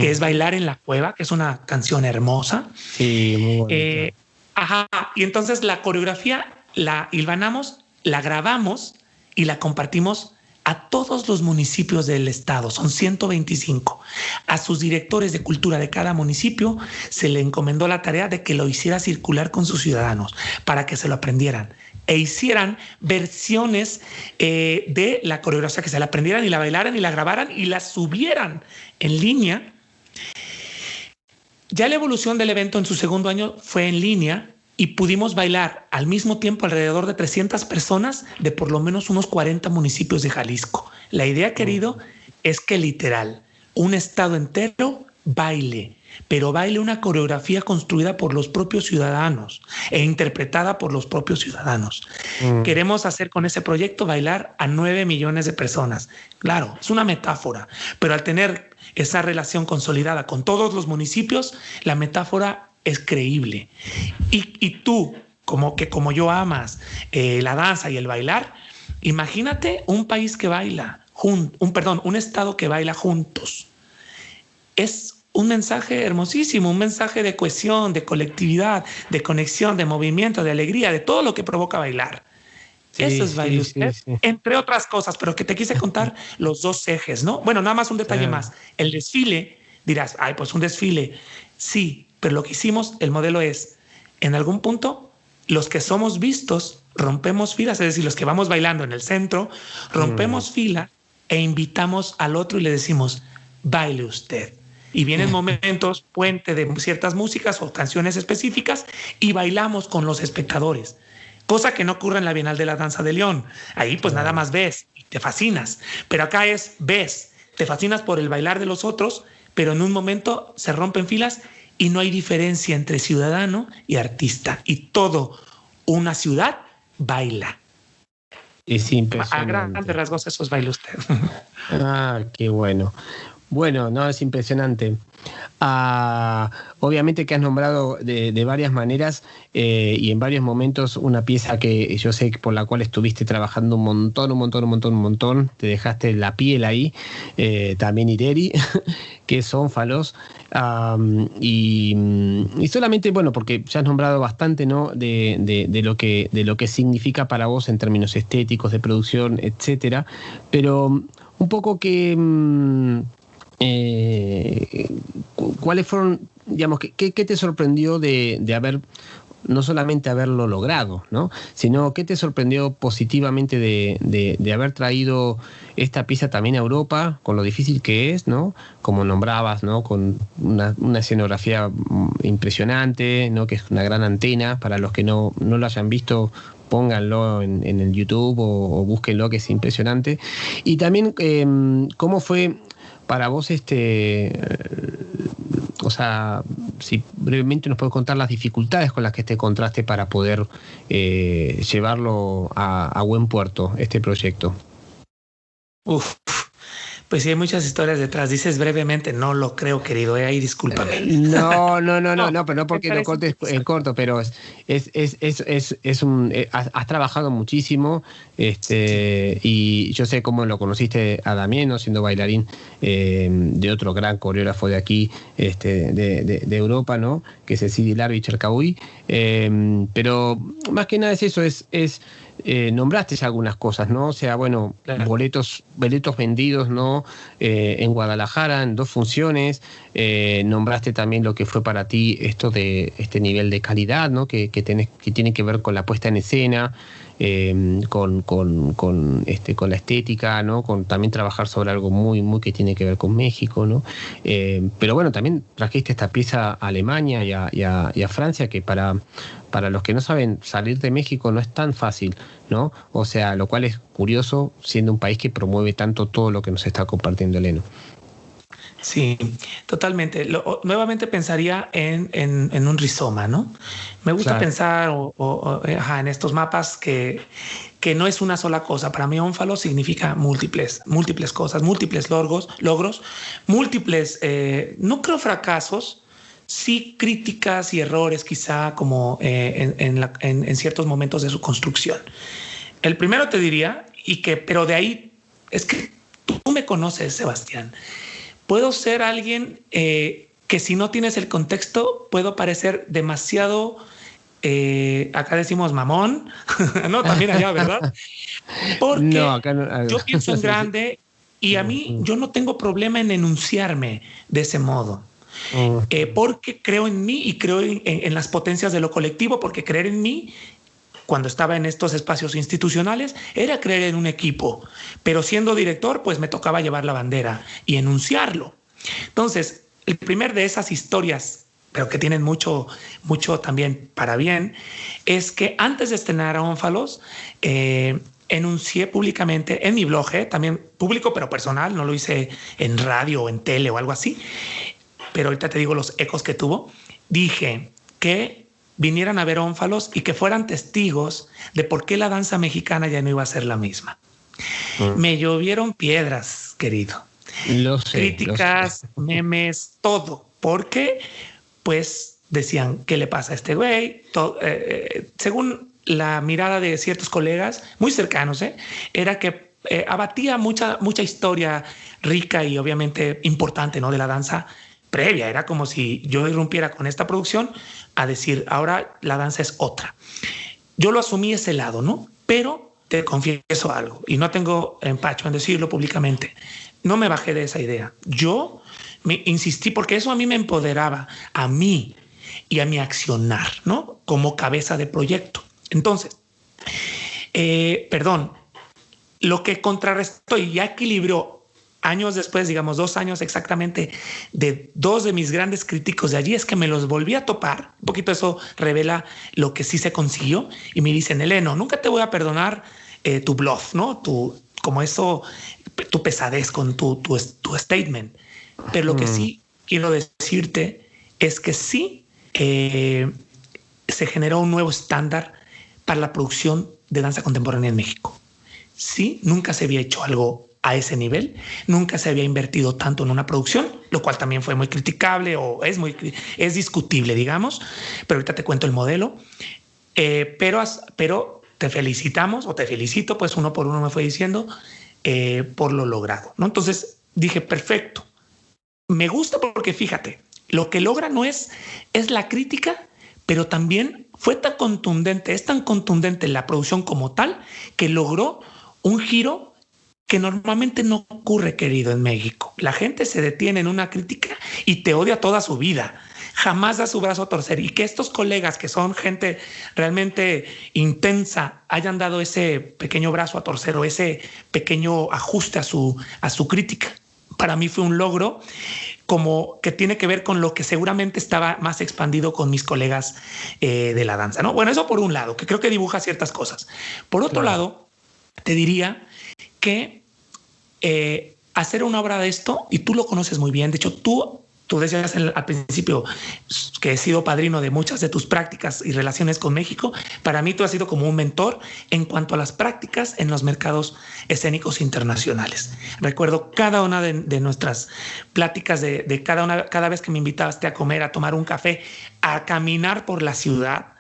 que es Bailar en la Cueva, que es una canción hermosa. Sí, muy bonita. Y entonces la coreografía la hilvanamos, la grabamos y la compartimos a todos los municipios del estado, son 125. A sus directores de cultura de cada municipio se le encomendó la tarea de que lo hiciera circular con sus ciudadanos para que se lo aprendieran e hicieran versiones de la coreografía, que se la aprendieran y la bailaran y la grabaran y la subieran en línea. Ya la evolución del evento en su segundo año fue en línea y pudimos bailar al mismo tiempo alrededor de 300 personas de por lo menos unos 40 municipios de Jalisco. La idea, querido, es que literal, un estado entero baile, pero baile una coreografía construida por los propios ciudadanos e interpretada por los propios ciudadanos. Queremos hacer con ese proyecto bailar a 9 millones de personas. Claro, es una metáfora, pero al tener esa relación consolidada con todos los municipios, la metáfora es creíble. Y tú, como yo amas la danza y el bailar, imagínate un país que baila, un estado que baila juntos. Es un mensaje hermosísimo, un mensaje de cohesión, de colectividad, de conexión, de movimiento, de alegría, de todo lo que provoca bailar. Sí, eso es Baile Usted, entre otras cosas, pero que te quise contar los 2 ejes, ¿no? Bueno, nada más un detalle más. El desfile, dirás, ay, pues un desfile. Sí, pero lo que hicimos, el modelo es, en algún punto, los que somos vistos rompemos filas, es decir, los que vamos bailando en el centro, rompemos fila e invitamos al otro y le decimos, baile usted. Y vienen momentos puente de ciertas músicas o canciones específicas y bailamos con los espectadores, cosa que no ocurre en la Bienal de la Danza de León. Ahí pues nada más ves y te fascinas, pero acá ves, te fascinas por el bailar de los otros, pero en un momento se rompen filas y no hay diferencia entre ciudadano y artista. Y todo una ciudad baila. Es impresionante. A grandes rasgos eso es Baile Usted. Ah, qué bueno. Bueno, no, es impresionante. Obviamente que has nombrado de varias maneras y en varios momentos una pieza que yo sé que por la cual estuviste trabajando un montón, te dejaste la piel ahí, también Ireri, que es Ónfalos, y solamente, bueno, porque ya has nombrado bastante, ¿no? De lo que significa para vos en términos estéticos, de producción, etcétera, pero un poco que... ¿cuáles fueron, digamos, qué te sorprendió de haber, no solamente haberlo logrado, ¿no? Sino qué te sorprendió positivamente de haber traído esta pieza también a Europa, con lo difícil que es, ¿no? Como nombrabas, ¿no? Con una escenografía impresionante, ¿no? Que es una gran antena, para los que no lo hayan visto, pónganlo en el YouTube o búsquenlo, que es impresionante. Y también, ¿cómo fue para vos o sea, si brevemente nos puedes contar las dificultades con las que te encontraste para poder llevarlo a buen puerto, este proyecto? Uf, pues sí, hay muchas historias detrás. Dices brevemente, no lo creo, querido. Ahí discúlpame. No, pero no Me porque lo parece cortes en interesante. corto, pero es un, has trabajado muchísimo, Sí. y yo sé cómo lo conociste a Damiano, siendo bailarín de otro gran coreógrafo de aquí, de Europa, ¿no? Que es el Sidi Larbi Cherkaoui, pero más que nada es eso, nombraste ya algunas cosas, ¿no? O sea, bueno, Claro. boletos vendidos, ¿no? En Guadalajara, en 2 funciones. Nombraste también lo que fue para ti esto de este nivel de calidad, ¿no? Que tiene que ver con la puesta en escena, con la estética, ¿no? Con también trabajar sobre algo muy que tiene que ver con México, ¿no? Pero bueno, también trajiste esta pieza a Alemania y a Francia, que para los que no saben, salir de México no es tan fácil, ¿no? O sea, lo cual es curioso, siendo un país que promueve tanto todo lo que nos está compartiendo Eleno. Sí, totalmente. Nuevamente pensaría en un rizoma, ¿no? Me gusta Claro. pensar ajá, en estos mapas que no es una sola cosa. Para mí, ónfalo significa múltiples cosas, múltiples logros, múltiples, no creo fracasos, sí críticas y errores, quizá como en ciertos momentos de su construcción. El primero te diría, pero de ahí es que tú me conoces, Sebastián. Puedo ser alguien que si no tienes el contexto, puedo parecer demasiado, acá decimos mamón, no, también allá, ¿verdad? No, Porque acá no. yo pienso en Sí, sí. grande y a mí yo no tengo problema en enunciarme de ese modo. Porque creo en mí y creo en las potencias de lo colectivo, porque creer en mí cuando estaba en estos espacios institucionales era creer en un equipo, pero siendo director pues me tocaba llevar la bandera y enunciarlo. Entonces, el primer de esas historias, pero que tienen mucho también para bien, es que antes de estrenar a Ónfalos, enuncié públicamente en mi blog, también público pero personal, no lo hice en radio o en tele o algo así, pero ahorita te digo los ecos que tuvo. Dije que vinieran a ver Ónfalos y que fueran testigos de por qué la danza mexicana ya no iba a ser la misma. Mm. Me llovieron piedras, querido. Lo sé, lo sé. Críticas, memes, todo. Porque, pues, decían, ¿qué le pasa a este güey? Según la mirada de ciertos colegas muy cercanos, era que abatía mucha historia rica y obviamente importante, ¿no? De la danza previa. Era como si yo irrumpiera con esta producción a decir, ahora la danza es otra. Yo lo asumí ese lado, ¿no? Pero te confieso algo y no tengo empacho en decirlo públicamente. No me bajé de esa idea. Yo me insistí porque eso a mí me empoderaba, a mí y a mi accionar, ¿no? Como cabeza de proyecto. Entonces, perdón, lo que contrarrestó y ya equilibró años después, digamos 2 años exactamente, de dos de mis grandes críticos de allí, es que me los volví a topar. Un poquito eso revela lo que sí se consiguió. Y me dicen, Eleno, nunca te voy a perdonar tu bluff, ¿no? Como eso, tu pesadez con tu statement. Pero lo que Mm. sí quiero decirte es que sí se generó un nuevo estándar para la producción de danza contemporánea en México. Sí, nunca se había hecho algo a ese nivel. Nunca se había invertido tanto en una producción, lo cual también fue muy criticable o es discutible, digamos. Pero ahorita te cuento el modelo. Pero te felicitamos o te felicito, pues uno por uno me fue diciendo por lo logrado, ¿no? Entonces dije, perfecto. Me gusta porque fíjate, lo que logra no es la crítica, pero también fue tan contundente, es tan contundente la producción como tal, que logró un giro que normalmente no ocurre, querido, en México. La gente se detiene en una crítica y te odia toda su vida. Jamás da su brazo a torcer. Y que estos colegas, que son gente realmente intensa, hayan dado ese pequeño brazo a torcer o ese pequeño ajuste a su crítica, para mí fue un logro como que tiene que ver con lo que seguramente estaba más expandido con mis colegas de la danza, ¿no? Bueno, eso por un lado, que creo que dibuja ciertas cosas. Por otro lado, te diría que hacer una obra de esto, y tú lo conoces muy bien, de hecho tú decías al principio que he sido padrino de muchas de tus prácticas y relaciones con México. Para mí tú has sido como un mentor en cuanto a las prácticas en los mercados escénicos internacionales. Recuerdo cada una de nuestras pláticas, de cada vez que me invitaste a comer, a tomar un café, a caminar por la ciudad.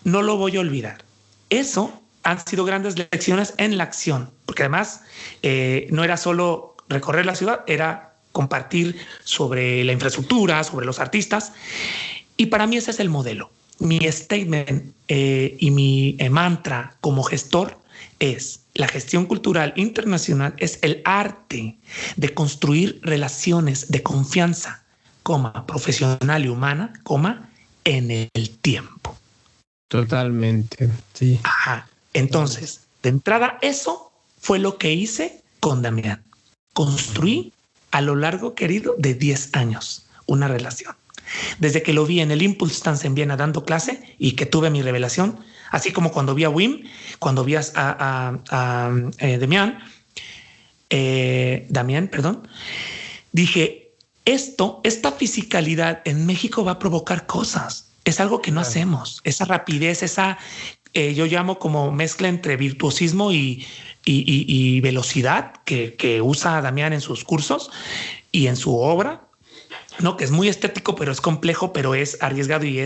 No lo voy a olvidar. Eso han sido grandes lecciones en la acción, porque además no era solo recorrer la ciudad, era compartir sobre la infraestructura, sobre los artistas. Y para mí ese es el modelo. Mi statement y mi mantra como gestor es: la gestión cultural internacional es el arte de construir relaciones de confianza, profesional y humana, en el tiempo. Totalmente, sí. Ajá. Entonces, de entrada, eso fue lo que hice con Damián. Construí a lo largo, querido, de 10 años una relación. Desde que lo vi en el Impulse Dance en Viena dando clase y que tuve mi revelación, así como cuando vi a Wim, cuando vi a Damián, dije, esta fisicalidad en México va a provocar cosas. Es algo que no hacemos. Esa rapidez, yo llamo como mezcla entre virtuosismo y velocidad que usa Damián en sus cursos y en su obra, ¿no? Que es muy estético, pero es complejo, pero es arriesgado y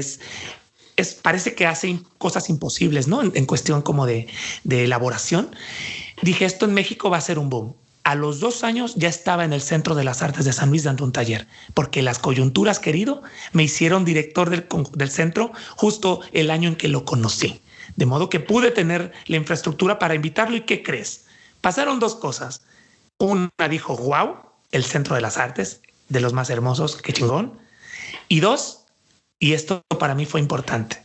parece que hace cosas imposibles, ¿no? En cuestión como de elaboración. Dije, esto en México va a ser un boom. A los 2 años ya estaba en el Centro de las Artes de San Luis dando un taller, porque las coyunturas, querido, me hicieron director del centro justo el año en que lo conocí. De modo que pude tener la infraestructura para invitarlo. ¿Y qué crees? Pasaron 2 cosas. Una dijo, wow, el Centro de las Artes, de los más hermosos, qué chingón. Y 2, y esto para mí fue importante,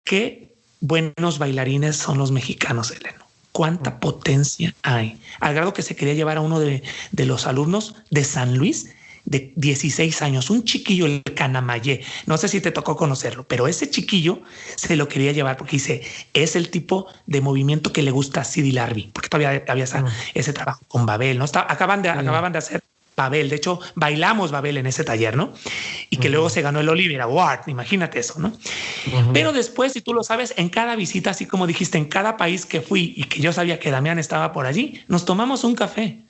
qué buenos bailarines son los mexicanos, Eleno. Cuánta potencia hay. Al grado que se quería llevar a uno de los alumnos de San Luis, de 16 años, un chiquillo, el Canamayé. No sé si te tocó conocerlo, pero ese chiquillo se lo quería llevar porque dice, es el tipo de movimiento que le gusta a Sidi Larbi, porque todavía había ese trabajo con Babel, ¿no? Acababan de hacer Babel. De hecho, bailamos Babel en ese taller, ¿no? Y que luego se ganó el Oliver Award. Imagínate eso, ¿no? Pero después, si tú lo sabes, en cada visita, así como dijiste, en cada país que fui y que yo sabía que Damián estaba por allí, nos tomamos un café.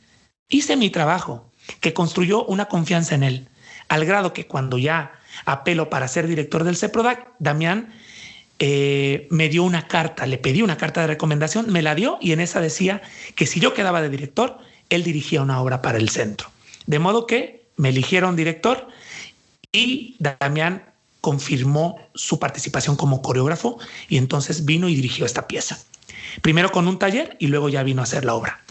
Hice mi trabajo, que construyó una confianza en él, al grado que cuando ya apelo para ser director del CEPRODAC, Damián me dio una carta, le pedí una carta de recomendación, me la dio y en esa decía que si yo quedaba de director, él dirigía una obra para el centro. De modo que me eligieron director y Damián confirmó su participación como coreógrafo y entonces vino y dirigió esta pieza. Primero con un taller y luego ya vino a hacer la obra.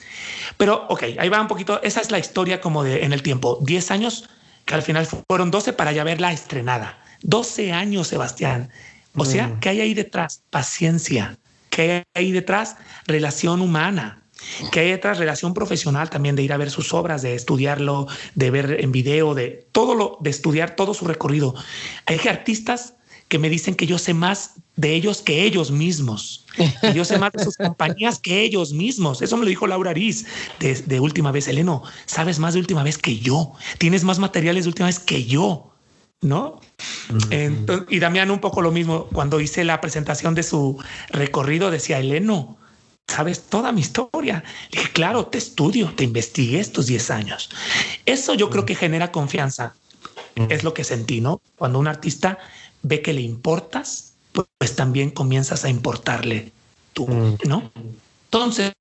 Pero, ok, ahí va un poquito. Esa es la historia como en el tiempo. 10 años, que al final fueron 12 para ya verla estrenada. 12 años, Sebastián. O sea, ¿qué hay ahí detrás? Paciencia. ¿Qué hay ahí detrás? Relación humana. ¿Qué hay detrás? Relación profesional también, de ir a ver sus obras, de estudiarlo, de ver en video, de estudiar todo su recorrido. Hay artistas que me dicen que yo sé más de ellos que ellos mismos. Que yo sé más de sus compañías que ellos mismos. Eso me lo dijo Laura Ariz de Última Vez. Eleno, sabes más de Última Vez que yo. Tienes más materiales de Última Vez que yo, ¿no? Entonces, y Damián un poco lo mismo. Cuando hice la presentación de su recorrido, decía, Eleno, sabes toda mi historia. Le dije, claro, te estudio, te investigué estos 10 años. Eso yo creo que genera confianza. Es lo que sentí, ¿no? Cuando un artista ve que le importas, pues también comienzas a importarle tú, ¿no? Entonces,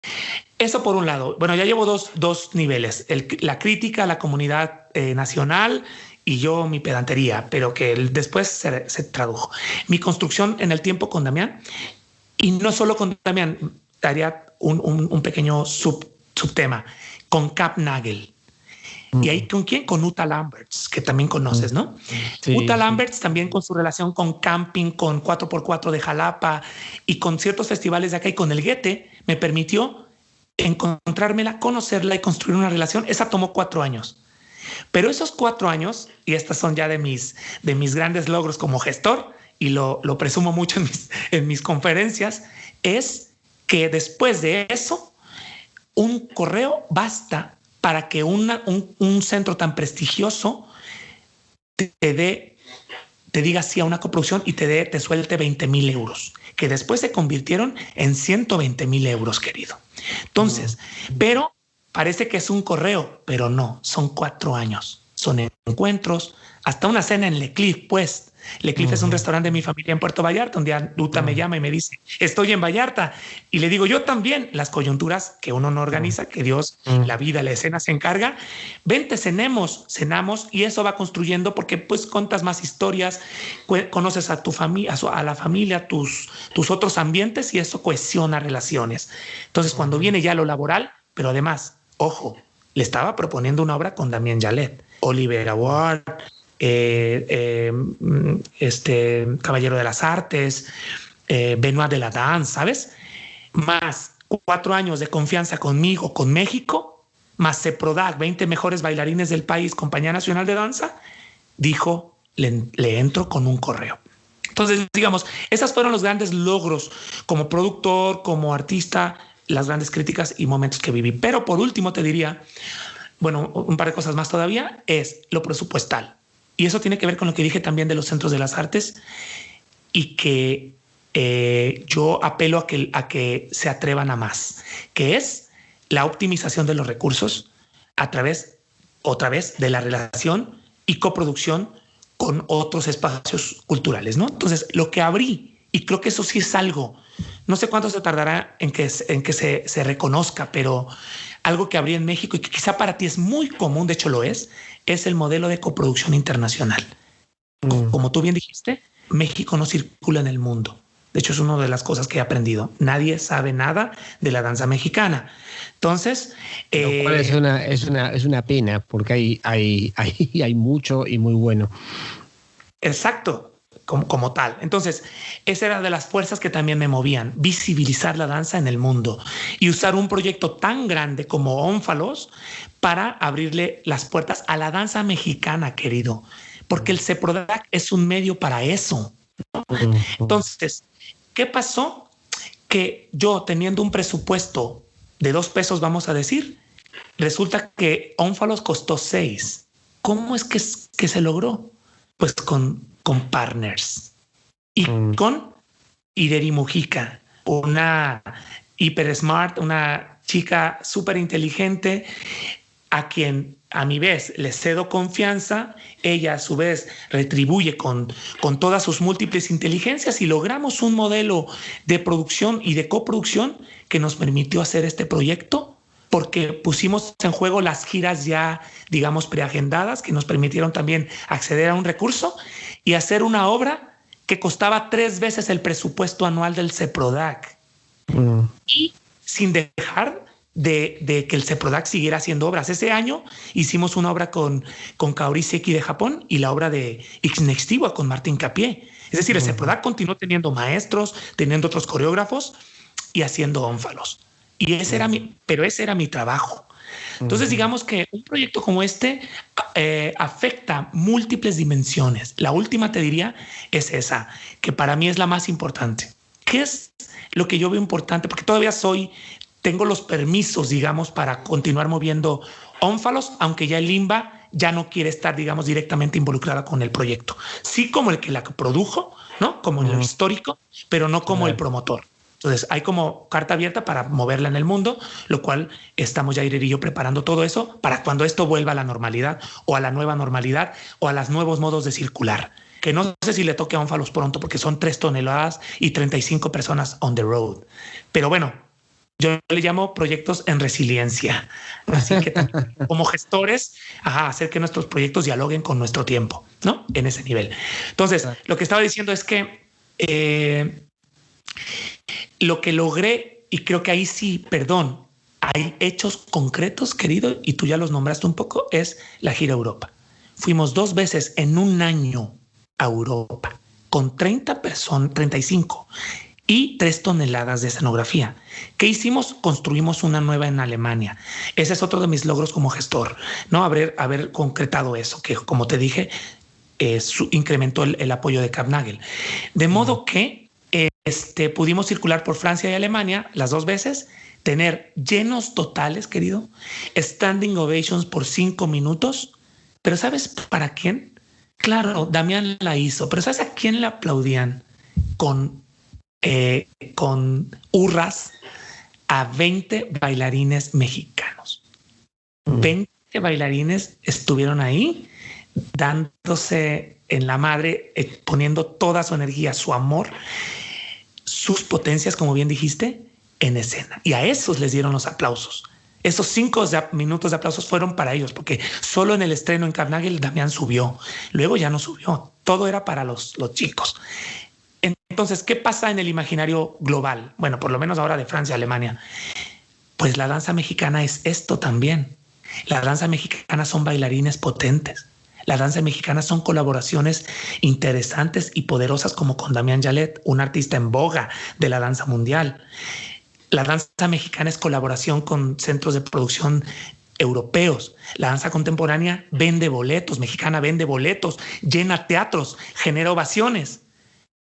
eso por un lado. Bueno, ya llevo dos niveles. La crítica a la comunidad nacional y yo mi pedantería, pero que después se tradujo. Mi construcción en el tiempo con Damián, y no solo con Damián, daría un pequeño subtema, con Cap Nagel. ¿Y ahí con quién? Con Uta Lamberts, que también conoces, ¿no? Sí, Uta Lamberts también con su relación con camping, con 4x4 de Jalapa y con ciertos festivales de acá y con el Guete, me permitió encontrármela, conocerla y construir una relación. Esa tomó 4 años. Pero esos 4 años, y estas son ya de mis grandes logros como gestor, y lo presumo mucho en mis conferencias, es que después de eso, un correo basta para que un centro tan prestigioso te diga sí a una coproducción y te suelte 20,000 euros, que después se convirtieron en 120,000 euros, querido. Entonces, pero parece que es un correo, pero no, son 4 años. Son encuentros, hasta una cena en Le Cliff, pues. Le Cliff es un restaurante de mi familia en Puerto Vallarta. Un día Uta me llama y me dice, estoy en Vallarta. Y le digo, yo también, las coyunturas que uno no organiza, que Dios, la vida, la escena se encarga. Vente, cenamos y eso va construyendo porque pues contas más historias, conoces a tu familia, a la familia, tus otros ambientes y eso cohesiona relaciones. Entonces, cuando viene ya lo laboral, pero además, ojo, le estaba proponiendo una obra con Damien Jallet, Oliver Award, Caballero de las Artes, Benoit de la Danse, ¿sabes? Más 4 años de confianza conmigo, con México, más CEPRODAC, 20 mejores bailarines del país, Compañía Nacional de Danza, dijo, le entro con un correo. Entonces, digamos, esos fueron los grandes logros como productor, como artista, las grandes críticas y momentos que viví. Pero por último te diría, bueno, un par de cosas más todavía, es lo presupuestal. Y eso tiene que ver con lo que dije también de los centros de las artes y que yo apelo a que se atrevan a más, que es la optimización de los recursos a través, otra vez, de la relación y coproducción con otros espacios culturales, ¿no? Entonces, lo que abrí, y creo que eso sí es algo, no sé cuánto se tardará en que se reconozca, pero algo que abrí en México y que quizá para ti es muy común, de hecho lo es el modelo de coproducción internacional. Como tú bien dijiste, México no circula en el mundo. De hecho, es una de las cosas que he aprendido. Nadie sabe nada de la danza mexicana. Entonces, lo cual es una pena porque hay mucho y muy bueno. Exacto. Como tal. Entonces, esa era de las fuerzas que también me movían, visibilizar la danza en el mundo y usar un proyecto tan grande como Ónfalos para abrirle las puertas a la danza mexicana, querido, porque el CEPRODAC es un medio para eso, ¿no? Entonces, ¿qué pasó? Que yo, teniendo un presupuesto de 2 pesos, vamos a decir, resulta que Ónfalos costó 6. ¿Cómo es que se logró? Pues con partners y con Ideri Mujica, una hiper smart, una chica súper inteligente a quien a mi vez le cedo confianza, ella a su vez retribuye con todas sus múltiples inteligencias y logramos un modelo de producción y de coproducción que nos permitió hacer este proyecto porque pusimos en juego las giras ya, digamos, preagendadas que nos permitieron también acceder a un recurso y hacer una obra que costaba 3 veces el presupuesto anual del CEPRODAC. Y sin dejar de que el CEPRODAC siguiera haciendo obras. Ese año hicimos una obra con Kaori Seki de Japón y la obra de Ixnextiwa con Martín Capié. Es decir, el CEPRODAC continuó teniendo maestros, teniendo otros coreógrafos y haciendo ónfalos. Y ese era mi trabajo. Entonces, digamos que un proyecto como este afecta múltiples dimensiones. La última, te diría, es esa, que para mí es la más importante. ¿Qué es lo que yo veo importante? Porque todavía tengo los permisos, digamos, para continuar moviendo ónfalos, aunque ya el Limba ya no quiere estar, digamos, directamente involucrada con el proyecto. Sí como el que la produjo, ¿no? Como en lo histórico, pero no como el promotor. Entonces hay como carta abierta para moverla en el mundo, lo cual estamos ya Irir y yo preparando todo eso para cuando esto vuelva a la normalidad o a la nueva normalidad o a los nuevos modos de circular. Que no sé si le toque a Ónfalos pronto porque son 3 toneladas y 35 personas on the road. Pero bueno, yo le llamo proyectos en resiliencia. Así que como gestores, hacer que nuestros proyectos dialoguen con nuestro tiempo, ¿no? En ese nivel. Entonces, lo que estaba diciendo es que lo que logré, y creo que ahí sí, perdón, hay hechos concretos, querido, y tú ya los nombraste un poco, es la gira a Europa. Fuimos 2 veces en un año a Europa con 30 personas, 35 y 3 toneladas de escenografía. ¿Qué hicimos? Construimos una nueva en Alemania. Ese es otro de mis logros como gestor, ¿no? Haber concretado eso, que como te dije, incrementó el apoyo de Kampnagel. De modo que pudimos circular por Francia y Alemania las 2 veces, tener llenos totales, querido, standing ovations por 5 minutos. Pero ¿sabes para quién? Claro, Damián la hizo, pero ¿sabes a quién le aplaudían? Con hurras a 20 bailarines mexicanos. 20 bailarines estuvieron ahí dándose en la madre, poniendo toda su energía, su amor, sus potencias, como bien dijiste, en escena. Y a esos les dieron los aplausos. Esos 5 minutos de aplausos fueron para ellos, porque solo en el estreno en Kampnagel Damián subió. Luego ya no subió. Todo era para los chicos. Entonces, ¿qué pasa en el imaginario global? Bueno, por lo menos ahora de Francia, Alemania. Pues la danza mexicana es esto también. La danza mexicana son bailarines potentes. La danza mexicana son colaboraciones interesantes y poderosas como con Damián Yalet, un artista en boga de la danza mundial. La danza mexicana es colaboración con centros de producción europeos. La danza contemporánea vende boletos, mexicana vende boletos, llena teatros, genera ovaciones.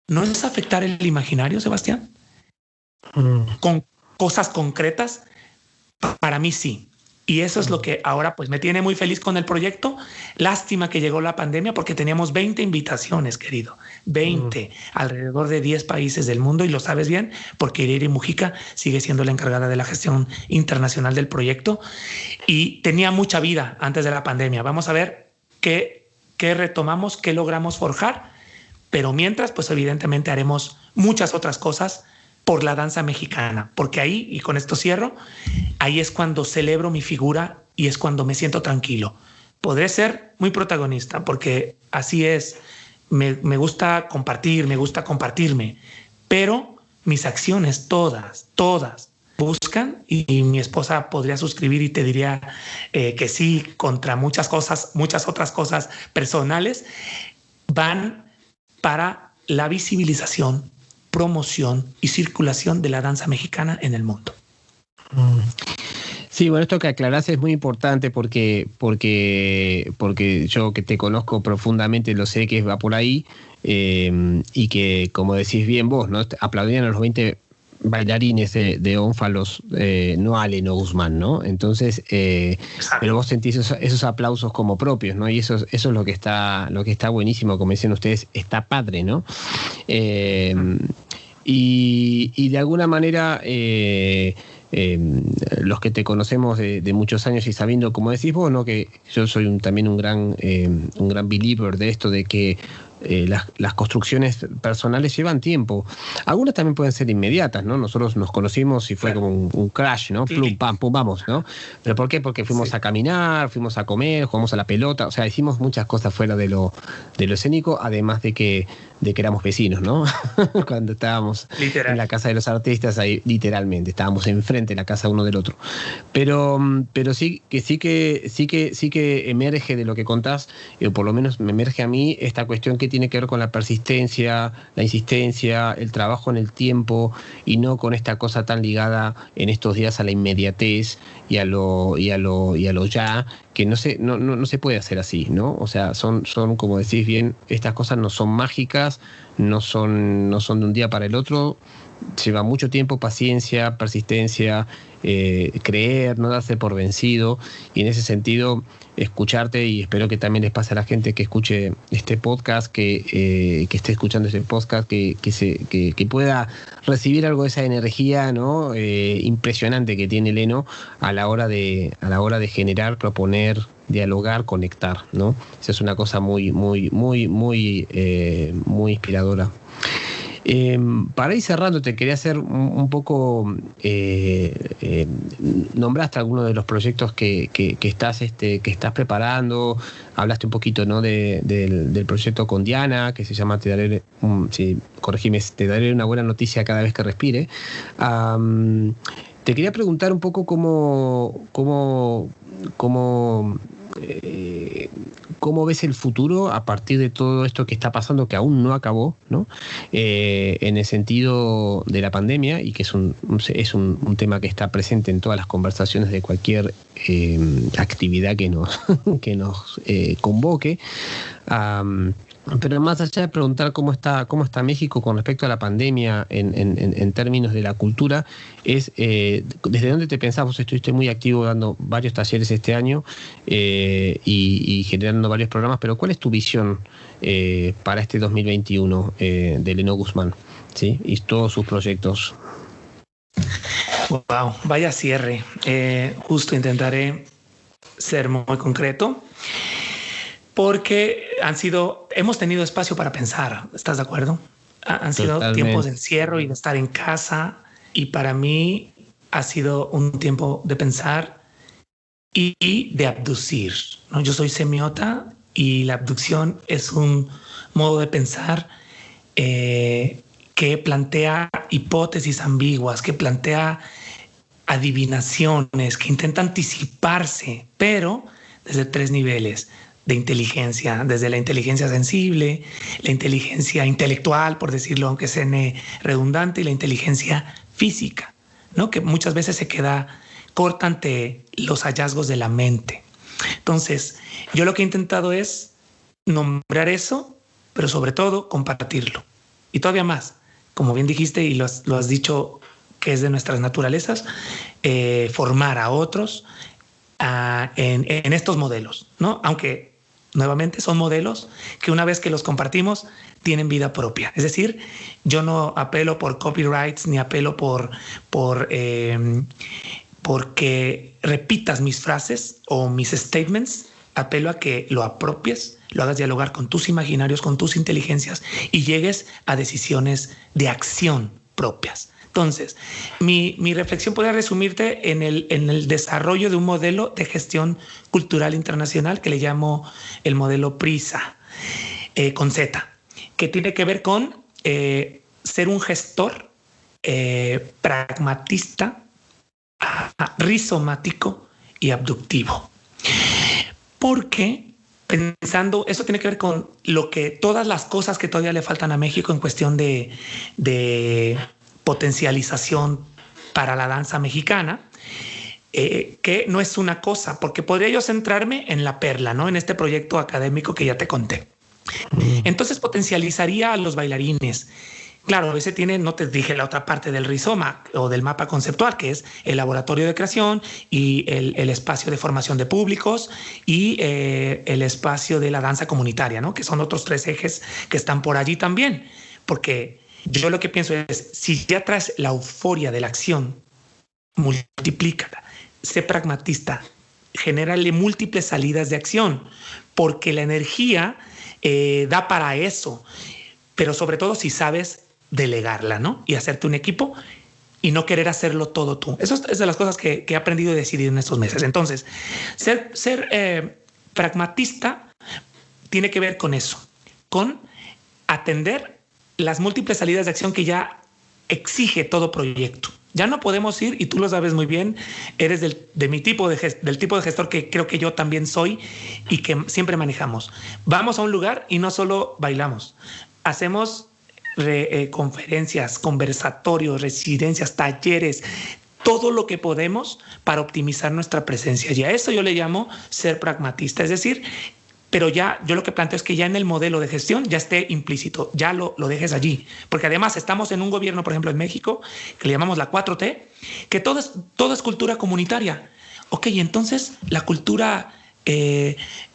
¿No es afectar el imaginario, Sebastián? Con cosas concretas, para mí sí. Y eso es lo que ahora pues me tiene muy feliz con el proyecto. Lástima que llegó la pandemia porque teníamos 20 invitaciones, querido. 20, alrededor de 10 países del mundo, y lo sabes bien porque Irir Mujica sigue siendo la encargada de la gestión internacional del proyecto y tenía mucha vida antes de la pandemia. Vamos a ver qué retomamos, qué logramos forjar, pero mientras pues evidentemente haremos muchas otras cosas por la danza mexicana, porque ahí, y con esto cierro, ahí es cuando celebro mi figura y es cuando me siento tranquilo. Podré ser muy protagonista, porque así es, me gusta compartir, me gusta compartirme, pero mis acciones todas buscan, y mi esposa podría suscribir y te diría que sí, contra muchas cosas, muchas otras cosas personales, van para la visibilización, promoción y circulación de la danza mexicana en el mundo. Sí, bueno, esto que aclarás es muy importante porque yo que te conozco profundamente lo sé que va por ahí, y que, como decís bien vos, ¿no? Aplaudían a los 20 bailarines de Ónfalos, no a Leno Guzmán, ¿no? Entonces, pero vos sentís esos aplausos como propios, ¿no? Y eso es lo que está buenísimo, como dicen ustedes, está padre, ¿no? Y de alguna manera los que te conocemos de muchos años y sabiendo, como decís vos, ¿no? Que yo soy también un gran believer de esto, de que las construcciones personales llevan tiempo. Algunas también pueden ser inmediatas, ¿no? Nosotros nos conocimos y fue como un crash, ¿no? Sí. Plum, pam, pum, vamos, ¿no? ¿Pero por qué? Porque fuimos a caminar, fuimos a comer, jugamos a la pelota, o sea, hicimos muchas cosas fuera de lo escénico, además de que éramos vecinos, ¿no? Cuando estábamos en la casa de los artistas, ahí literalmente, estábamos enfrente de la casa uno del otro. Pero sí que emerge de lo que contás, o por lo menos me emerge a mí esta cuestión que tiene que ver con la persistencia, la insistencia, el trabajo en el tiempo, y no con esta cosa tan ligada en estos días a la inmediatez y a lo ya, que no se puede hacer así, ¿no? O sea, son como decís bien, estas cosas no son mágicas, no son de un día para el otro. Lleva mucho tiempo, paciencia, persistencia, creer, no darse por vencido, y en ese sentido escucharte, y espero que también les pase a la gente que escuche este podcast, que esté escuchando este podcast, que pueda recibir algo de esa energía, ¿no? Impresionante que tiene Leno a la hora de generar, proponer, dialogar, conectar, ¿no? Esa es una cosa muy inspiradora. Para ir cerrando, te quería hacer un poco, nombraste algunos de los proyectos que estás preparando, hablaste un poquito, ¿no? del proyecto con Diana, que se llama corregime, te daré una buena noticia cada vez que respire. Te quería preguntar un poco cómo ves el futuro a partir de todo esto que está pasando, que aún no acabó, ¿no? En el sentido de la pandemia, y que es un tema que está presente en todas las conversaciones de cualquier actividad que nos convoque. Pero más allá de preguntar cómo está México con respecto a la pandemia en términos de la cultura, es desde dónde te pensás. Vos estuviste muy activo dando varios talleres este año y generando varios programas, pero ¿cuál es tu visión para este 2021 de Leno Guzmán, ¿sí? Y todos sus proyectos? Wow, vaya cierre. Justo intentaré ser muy concreto, porque hemos tenido espacio para pensar, ¿estás de acuerdo? Han sido tiempos de encierro y de estar en casa, y para mí ha sido un tiempo de pensar y de abducir, ¿no? Yo soy semiota, y la abducción es un modo de pensar que plantea hipótesis ambiguas, que plantea adivinaciones, que intenta anticiparse, pero desde 3 niveles de inteligencia: desde la inteligencia sensible, la inteligencia intelectual, por decirlo aunque suene redundante, y la inteligencia física, ¿no? Que muchas veces se queda corta ante los hallazgos de la mente. Entonces, yo lo que he intentado es nombrar eso, pero sobre todo compartirlo. Y todavía más, como bien dijiste y lo has dicho, que es de nuestras naturalezas, formar a otros en estos modelos, ¿no? Aunque nuevamente son modelos que, una vez que los compartimos, tienen vida propia. Es decir, yo no apelo por copyrights, ni apelo porque repitas mis frases o mis statements. Apelo a que lo apropies, lo hagas dialogar con tus imaginarios, con tus inteligencias, y llegues a decisiones de acción propias. Entonces, mi reflexión podría resumirte en el desarrollo de un modelo de gestión cultural internacional que le llamo el modelo PRISA, con Z, que tiene que ver con ser un gestor pragmatista, rizomático y abductivo. Porque pensando, eso tiene que ver con todas las cosas que todavía le faltan a México en cuestión de potencialización para la danza mexicana, que no es una cosa, porque podría yo centrarme en La Perla, ¿no? En este proyecto académico que ya te conté. Entonces potencializaría a los bailarines. Claro, ese tiene, no te dije la otra parte del rizoma o del mapa conceptual, que es el laboratorio de creación y el espacio de formación de públicos y el espacio de la danza comunitaria, ¿no? Que son otros 3 ejes que están por allí también. Porque yo lo que pienso es, si ya traes la euforia de la acción, multiplícala, sé pragmatista, genérale múltiples salidas de acción, porque la energía da para eso, pero sobre todo si sabes delegarla, ¿no? Y hacerte un equipo y no querer hacerlo todo tú. Eso es de las cosas que he aprendido a decidir en estos meses. Entonces, ser pragmatista tiene que ver con eso, con atender las múltiples salidas de acción que ya exige todo proyecto. Ya no podemos ir, y tú lo sabes muy bien, eres del tipo de gestor que creo que yo también soy y que siempre manejamos. Vamos a un lugar y no solo bailamos, hacemos conferencias, conversatorios, residencias, talleres, todo lo que podemos para optimizar nuestra presencia. Y a eso yo le llamo ser pragmatista, es decir, pero ya yo lo que planteo es que ya en el modelo de gestión ya esté implícito, ya lo dejes allí, porque además estamos en un gobierno, por ejemplo, en México, que le llamamos la 4T, que todo es cultura comunitaria. Ok, entonces la cultura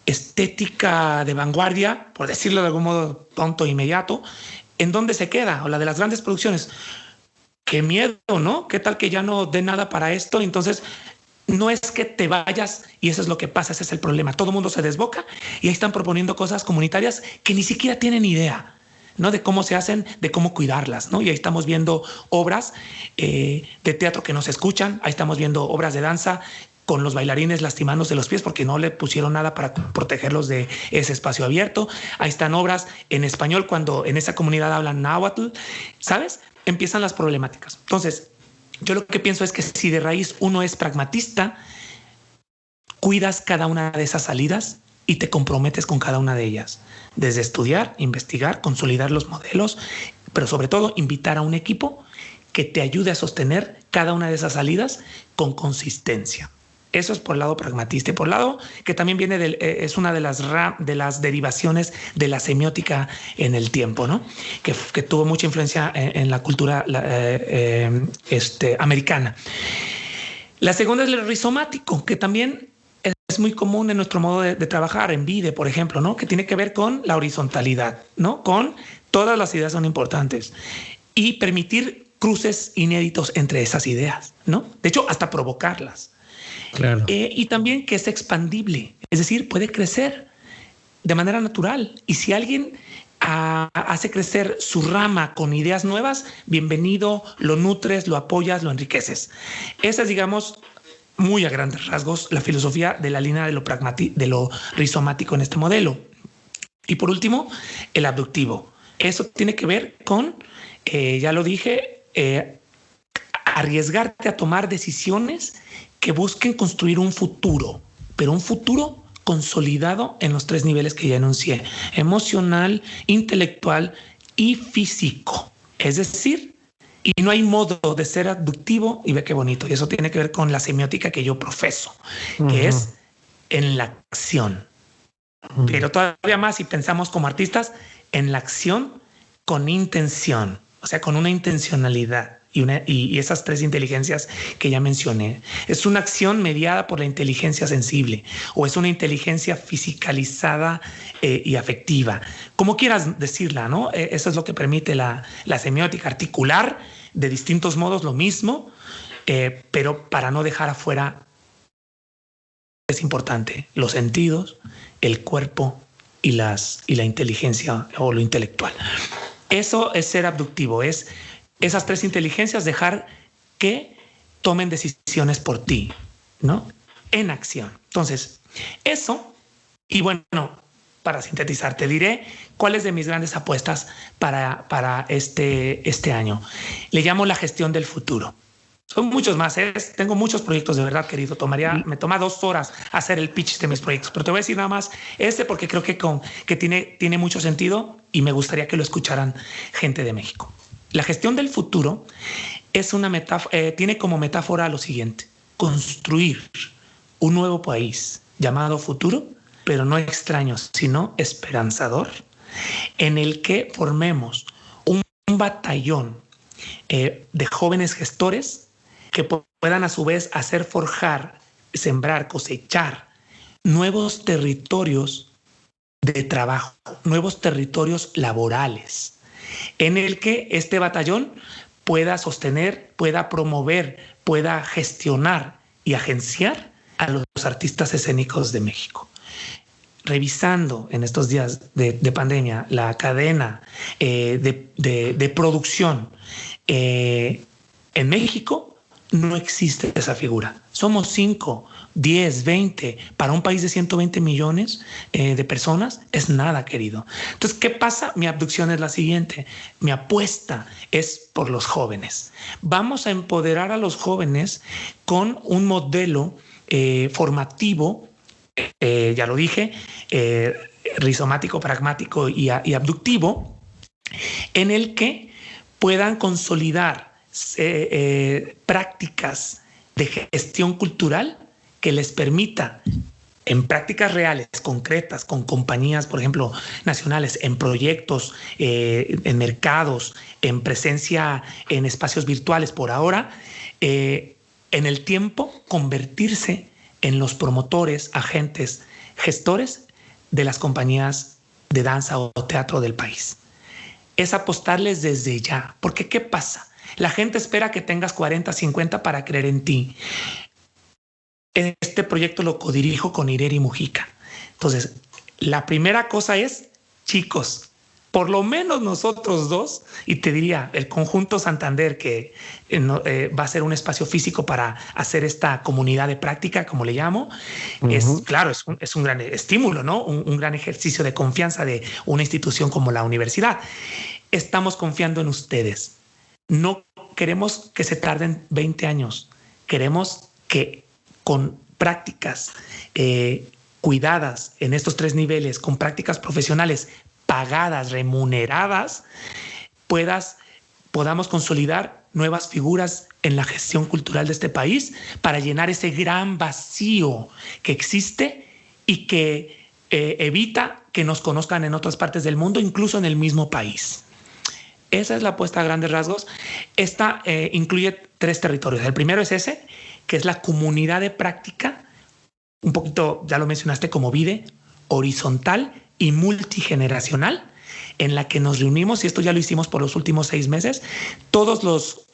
estética de vanguardia, por decirlo de algún modo tonto e inmediato, ¿en dónde se queda? O la de las grandes producciones. Qué miedo, ¿no? ¿Qué tal que ya no dé nada para esto? Entonces, no es que te vayas y eso es lo que pasa, ese es el problema. Todo el mundo se desboca y ahí están proponiendo cosas comunitarias que ni siquiera tienen idea, ¿no? De cómo se hacen, de cómo cuidarlas, ¿no? Y ahí estamos viendo obras de teatro que no se escuchan, ahí estamos viendo obras de danza con los bailarines lastimándose los pies porque no le pusieron nada para protegerlos de ese espacio abierto. Ahí están obras en español cuando en esa comunidad hablan náhuatl, ¿sabes? Empiezan las problemáticas. Entonces, yo lo que pienso es que si de raíz uno es pragmatista, cuidas cada una de esas salidas y te comprometes con cada una de ellas. Desde estudiar, investigar, consolidar los modelos, pero sobre todo invitar a un equipo que te ayude a sostener cada una de esas salidas con consistencia. Eso es por el lado pragmatista y por el lado que también viene es una de las derivaciones de la semiótica en el tiempo, ¿no? Que tuvo mucha influencia en la cultura americana. La segunda es el rizomático, que también es muy común en nuestro modo de trabajar, en VIDE, por ejemplo, ¿no? Que tiene que ver con la horizontalidad, ¿no? Con todas las ideas son importantes y permitir cruces inéditos entre esas ideas, ¿no? De hecho, hasta provocarlas. Claro. Y también que es expandible, es decir, puede crecer de manera natural. Y si alguien hace crecer su rama con ideas nuevas, bienvenido, lo nutres, lo apoyas, lo enriqueces. Esa es, digamos, muy a grandes rasgos, la filosofía de la línea de lo rizomático en este modelo. Y por último, el abductivo. Eso tiene que ver con, ya lo dije, arriesgarte a tomar decisiones que busquen construir un futuro, pero un futuro consolidado en los 3 niveles que ya enuncié: emocional, intelectual y físico. Es decir, y no hay modo de ser abductivo, y ve qué bonito, y eso tiene que ver con la semiótica que yo profeso, que es en la acción. Pero todavía más, si pensamos como artistas, en la acción con intención, o sea, con una intencionalidad. Y esas 3 inteligencias que ya mencioné. Es una acción mediada por la inteligencia sensible o es una inteligencia fisicalizada y afectiva. Como quieras decirla, ¿no? Eso es lo que permite la semiótica, articular de distintos modos lo mismo, pero para no dejar afuera, es importante, los sentidos, el cuerpo y la inteligencia o lo intelectual. Eso es ser abductivo, es esas 3 inteligencias, dejar que tomen decisiones por ti, ¿no? En acción. Entonces, eso, y bueno, para sintetizar, te diré cuáles de mis grandes apuestas para este año. Le llamo la gestión del futuro. Son muchos más, tengo muchos proyectos, de verdad, querido. Me toma 2 horas hacer el pitch de mis proyectos, pero te voy a decir nada más porque creo que tiene mucho sentido y me gustaría que lo escucharan gente de México. La gestión del futuro es una metáfora, tiene como metáfora lo siguiente: construir un nuevo país llamado futuro, pero no extraño, sino esperanzador, en el que formemos un batallón de jóvenes gestores que puedan a su vez hacer forjar, sembrar, cosechar nuevos territorios de trabajo, nuevos territorios laborales, en el que este batallón pueda sostener, pueda promover, pueda gestionar y agenciar a los artistas escénicos de México. Revisando en estos días de pandemia la cadena de producción en México, no existe esa figura. Somos 5, 10, 20. Para un país de 120 millones de personas es nada, querido. Entonces, ¿qué pasa? Mi abducción es la siguiente. Mi apuesta es por los jóvenes. Vamos a empoderar a los jóvenes con un modelo formativo, ya lo dije, rizomático, pragmático y abductivo, en el que puedan consolidar prácticas de gestión cultural que les permita en prácticas reales, concretas, con compañías, por ejemplo, nacionales, en proyectos, en mercados, en presencia en espacios virtuales por ahora, en el tiempo convertirse en los promotores, agentes, gestores de las compañías de danza o teatro del país. Es apostarles desde ya, porque ¿qué pasa? La gente espera que tengas 40, 50 para creer en ti. Este proyecto lo codirijo con Ireri Mujica. Entonces, la primera cosa es, chicos, por lo menos nosotros dos, y te diría el Conjunto Santander, que va a ser un espacio físico para hacer esta comunidad de práctica, como le llamo, claro, es un gran estímulo, ¿no? Un gran ejercicio de confianza de una institución como la universidad. Estamos confiando en ustedes. No queremos que se tarden 20 años. Queremos que con prácticas cuidadas en estos 3 niveles, con prácticas profesionales pagadas, remuneradas, podamos consolidar nuevas figuras en la gestión cultural de este país para llenar ese gran vacío que existe y que evita que nos conozcan en otras partes del mundo, incluso en el mismo país. Esa es la apuesta a grandes rasgos. Esta incluye 3 territorios. El primero es ese, que es la comunidad de práctica, un poquito, ya lo mencionaste, como VIDE, horizontal y multigeneracional, en la que nos reunimos, y esto ya lo hicimos por los últimos 6 meses,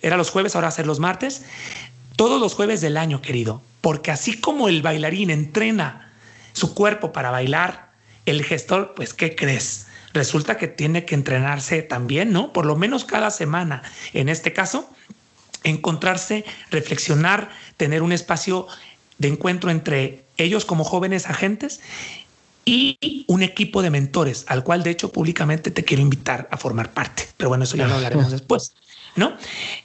era los jueves, ahora va a ser los martes, todos los jueves del año, querido, porque así como el bailarín entrena su cuerpo para bailar, el gestor, pues, ¿qué crees? Resulta que tiene que entrenarse también, ¿no? Por lo menos cada semana, en este caso, encontrarse, reflexionar, tener un espacio de encuentro entre ellos como jóvenes agentes y un equipo de mentores, al cual de hecho públicamente te quiero invitar a formar parte. Pero bueno, eso ya lo hablaremos después, ¿no?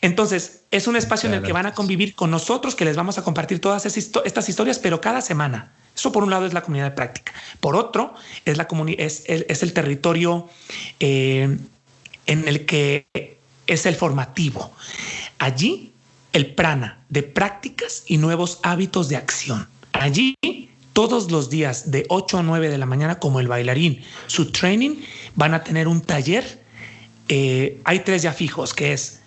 Entonces, es un espacio en el que van a convivir con nosotros, que les vamos a compartir todas estas historias, pero cada semana. Eso por un lado es la comunidad de práctica. Por otro, es el territorio en el que es el formativo. Allí, el prana de prácticas y nuevos hábitos de acción. Allí, todos los días de 8 a 9 de la mañana, como el bailarín, su training, van a tener un taller. Hay 3 ya fijos, que es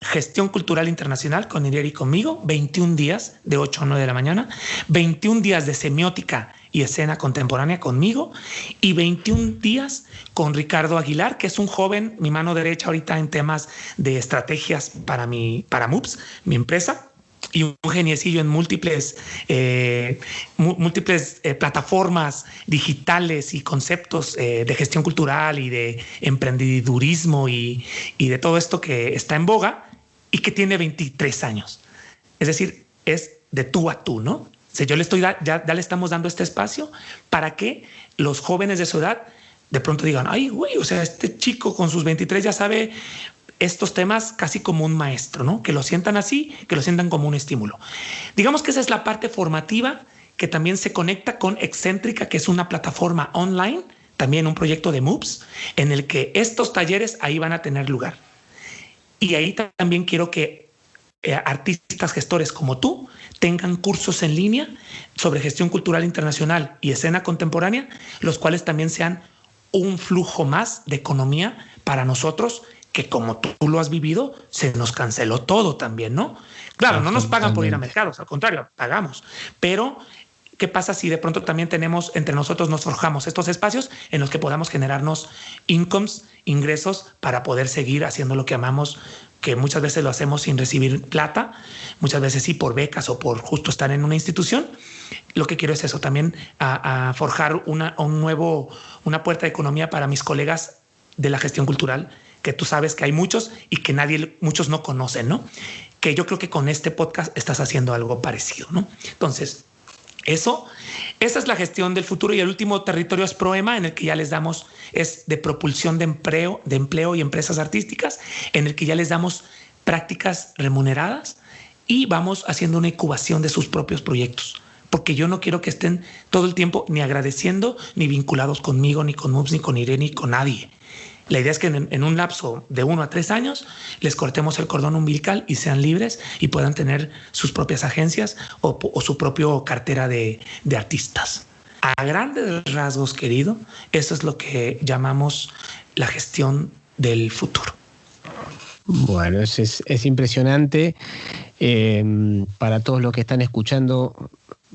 Gestión Cultural Internacional con Ireri y conmigo, 21 días de 8 a 9 de la mañana, 21 días de semiótica y escena contemporánea conmigo y 21 días con Ricardo Aguilar, que es un joven, mi mano derecha ahorita en temas de estrategias para MUPS, mi empresa, y un geniecillo en múltiples plataformas digitales y conceptos de gestión cultural y de emprendedurismo y de todo esto que está en boga y que tiene 23 años. Es decir, es de tú a tú, ¿no? O sea, yo le ya le estamos dando este espacio para que los jóvenes de su edad de pronto digan, ay, güey, o sea, este chico con sus 23 ya sabe estos temas casi como un maestro, ¿no? Que lo sientan así, que lo sientan como un estímulo. Digamos que esa es la parte formativa que también se conecta con Excéntrica, que es una plataforma online, también un proyecto de MUPS, en el que estos talleres ahí van a tener lugar. Y ahí también quiero que artistas gestores como tú tengan cursos en línea sobre gestión cultural internacional y escena contemporánea, los cuales también sean un flujo más de economía para nosotros, que como tú lo has vivido, se nos canceló todo también, ¿no? Claro, no nos pagan por ir a mercados, al contrario, pagamos. Pero, ¿qué pasa si de pronto también tenemos, entre nosotros nos forjamos estos espacios en los que podamos generarnos ingresos para poder seguir haciendo lo que amamos, que muchas veces lo hacemos sin recibir plata, muchas veces sí por becas o por justo estar en una institución? Lo que quiero es eso, también a forjar una puerta de economía para mis colegas de la gestión cultural, que tú sabes que hay muchos y que muchos no conocen, ¿no? Que yo creo que con este podcast estás haciendo algo parecido, ¿no? Entonces, esa es la gestión del futuro. Y el último territorio es Proema, en el que ya les damos, es de propulsión de empleo y empresas artísticas, en el que ya les damos prácticas remuneradas y vamos haciendo una incubación de sus propios proyectos. Porque yo no quiero que estén todo el tiempo ni agradeciendo, ni vinculados conmigo, ni con MUPS, ni con Irene, ni con nadie. La idea es que en un lapso de 1 a 3 años les cortemos el cordón umbilical y sean libres y puedan tener sus propias agencias o su propia cartera de artistas. a grandes rasgos, querido, eso es lo que llamamos la gestión del futuro. Bueno, es impresionante. Para todos los que están escuchando,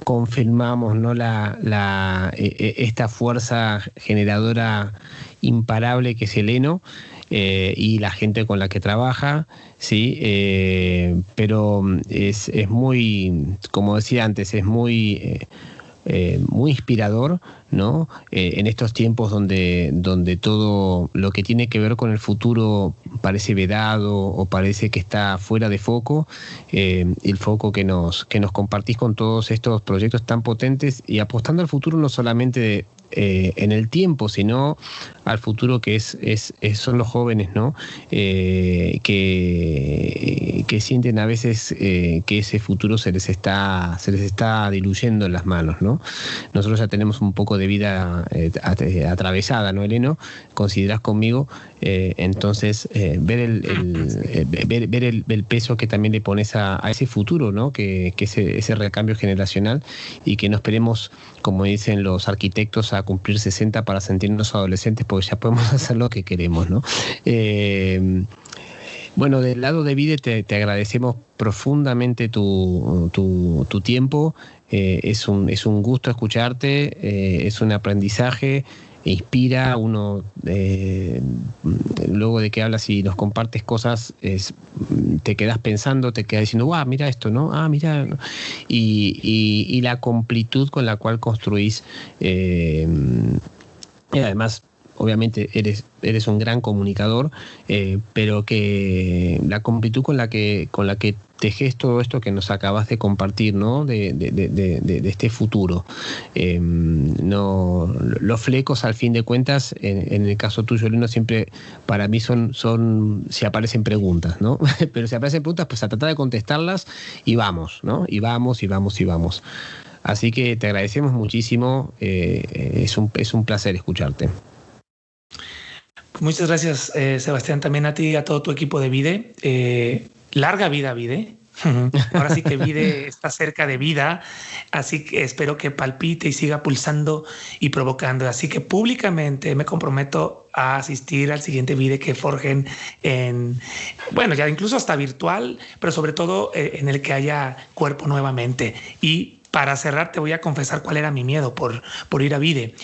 confirmamos, ¿no? Esta fuerza generadora imparable que es Heleno, y la gente con la que trabaja, ¿sí? Pero es muy, como decía antes, es muy inspirador, ¿no? En estos tiempos donde todo lo que tiene que ver con el futuro parece vedado o parece que está fuera de foco, el foco que nos compartís con todos estos proyectos tan potentes y apostando al futuro no solamente en el tiempo, sino al futuro que son los jóvenes, ¿no? Que sienten a veces que ese futuro se les está diluyendo en las manos, ¿no? Nosotros ya tenemos un poco de vida atravesada, ¿no, Heleno? ¿Considerás conmigo? Entonces, ver el peso que también le pones a ese futuro, ¿no? Que ese recambio generacional, y que no esperemos, como dicen los arquitectos, a cumplir 60 para sentirnos adolescentes, porque ya podemos hacer lo que queremos, ¿no? Bueno, del lado de Vide te agradecemos profundamente tu tiempo. Es un gusto escucharte, es un aprendizaje, inspira. Uno, luego de que hablas y nos compartes cosas, te quedas pensando, te quedas diciendo, ¡guau, mira esto!, ¿no? ¡Ah, mira! Y la completud con la cual construís, y además, obviamente eres un gran comunicador, pero que la completud con la que tejes todo esto que nos acabas de compartir, ¿no? De este futuro. No, los flecos, al fin de cuentas, en el caso tuyo, Heleno, siempre para mí son si aparecen preguntas, ¿no? Pero si aparecen preguntas, pues a tratar de contestarlas y vamos, ¿no? Y vamos. Así que te agradecemos muchísimo. Es un placer escucharte. Muchas gracias, Sebastián, también a ti y a todo tu equipo de Vide. Larga vida, Vide. Ahora sí que Vide está cerca de vida, así que espero que palpite y siga pulsando y provocando. Así que públicamente me comprometo a asistir al siguiente Vide que forjen bueno, ya incluso hasta virtual, pero sobre todo en el que haya cuerpo nuevamente. Y para cerrar, te voy a confesar cuál era mi miedo por ir a Vide,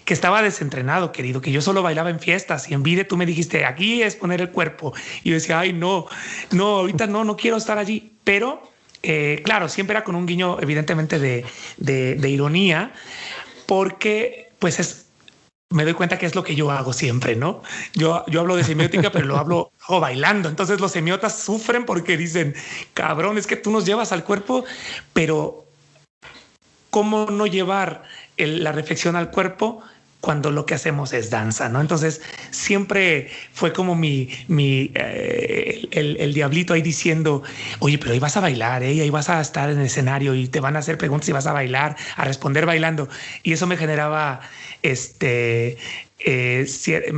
que estaba desentrenado, querido, que yo solo bailaba en fiestas, y en Vide tú me dijiste, aquí es poner el cuerpo. Y yo decía, ay, no, ahorita no quiero estar allí. Pero, claro, siempre era con un guiño, evidentemente, de ironía, porque, pues, me doy cuenta que es lo que yo hago siempre, ¿no? Yo hablo de semiótica, pero lo hago bailando. Entonces los semiotas sufren porque dicen, cabrón, es que tú nos llevas al cuerpo, pero ¿cómo no llevar la reflexión al cuerpo cuando lo que hacemos es danza, ¿no? Entonces siempre fue como el diablito ahí diciendo, oye, pero ahí vas a bailar, y ahí vas a estar en el escenario y te van a hacer preguntas y vas a bailar, a responder bailando. Y eso me generaba, me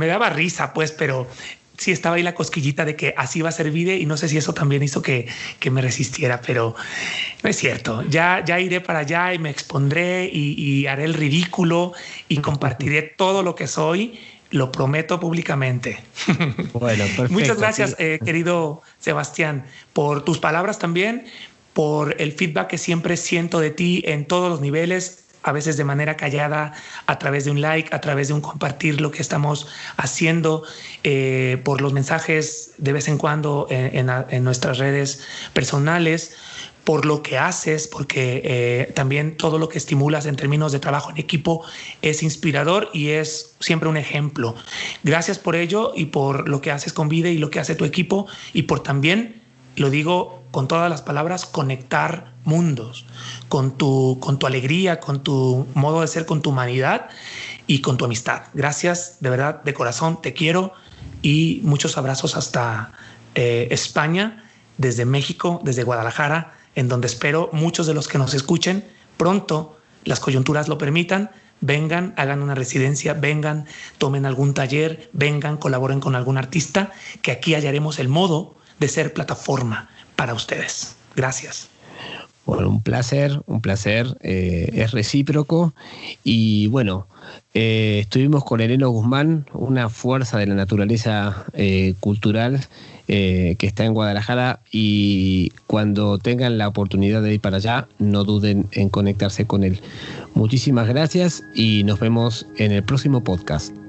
daba risa, pues, pero sí estaba ahí la cosquillita de que así va a ser Vide, y no sé si eso también hizo que me resistiera, pero no es cierto. Ya iré para allá y me expondré y haré el ridículo y compartiré todo lo que soy. Lo prometo públicamente. Bueno, perfecto. Muchas gracias, querido Sebastián, por tus palabras también, por el feedback que siempre siento de ti en todos los niveles, a veces de manera callada, a través de un like, a través de un compartir lo que estamos haciendo, por los mensajes de vez en cuando en nuestras redes personales, por lo que haces, porque también todo lo que estimulas en términos de trabajo en equipo es inspirador y es siempre un ejemplo. Gracias por ello y por lo que haces con Vide y lo que hace tu equipo, y por también, lo digo con todas las palabras, conectar mundos con tu alegría, con tu modo de ser, con tu humanidad y con tu amistad. Gracias, de verdad, de corazón, te quiero, y muchos abrazos hasta España, desde México, desde Guadalajara, en donde espero muchos de los que nos escuchen pronto, las coyunturas lo permitan, vengan, hagan una residencia, vengan, tomen algún taller, vengan, colaboren con algún artista, que aquí hallaremos el modo de ser plataforma para ustedes. Gracias. Bueno, un placer, es recíproco. Y bueno, estuvimos con Eleno Guzmán, una fuerza de la naturaleza cultural que está en Guadalajara, y cuando tengan la oportunidad de ir para allá, no duden en conectarse con él. Muchísimas gracias y nos vemos en el próximo podcast.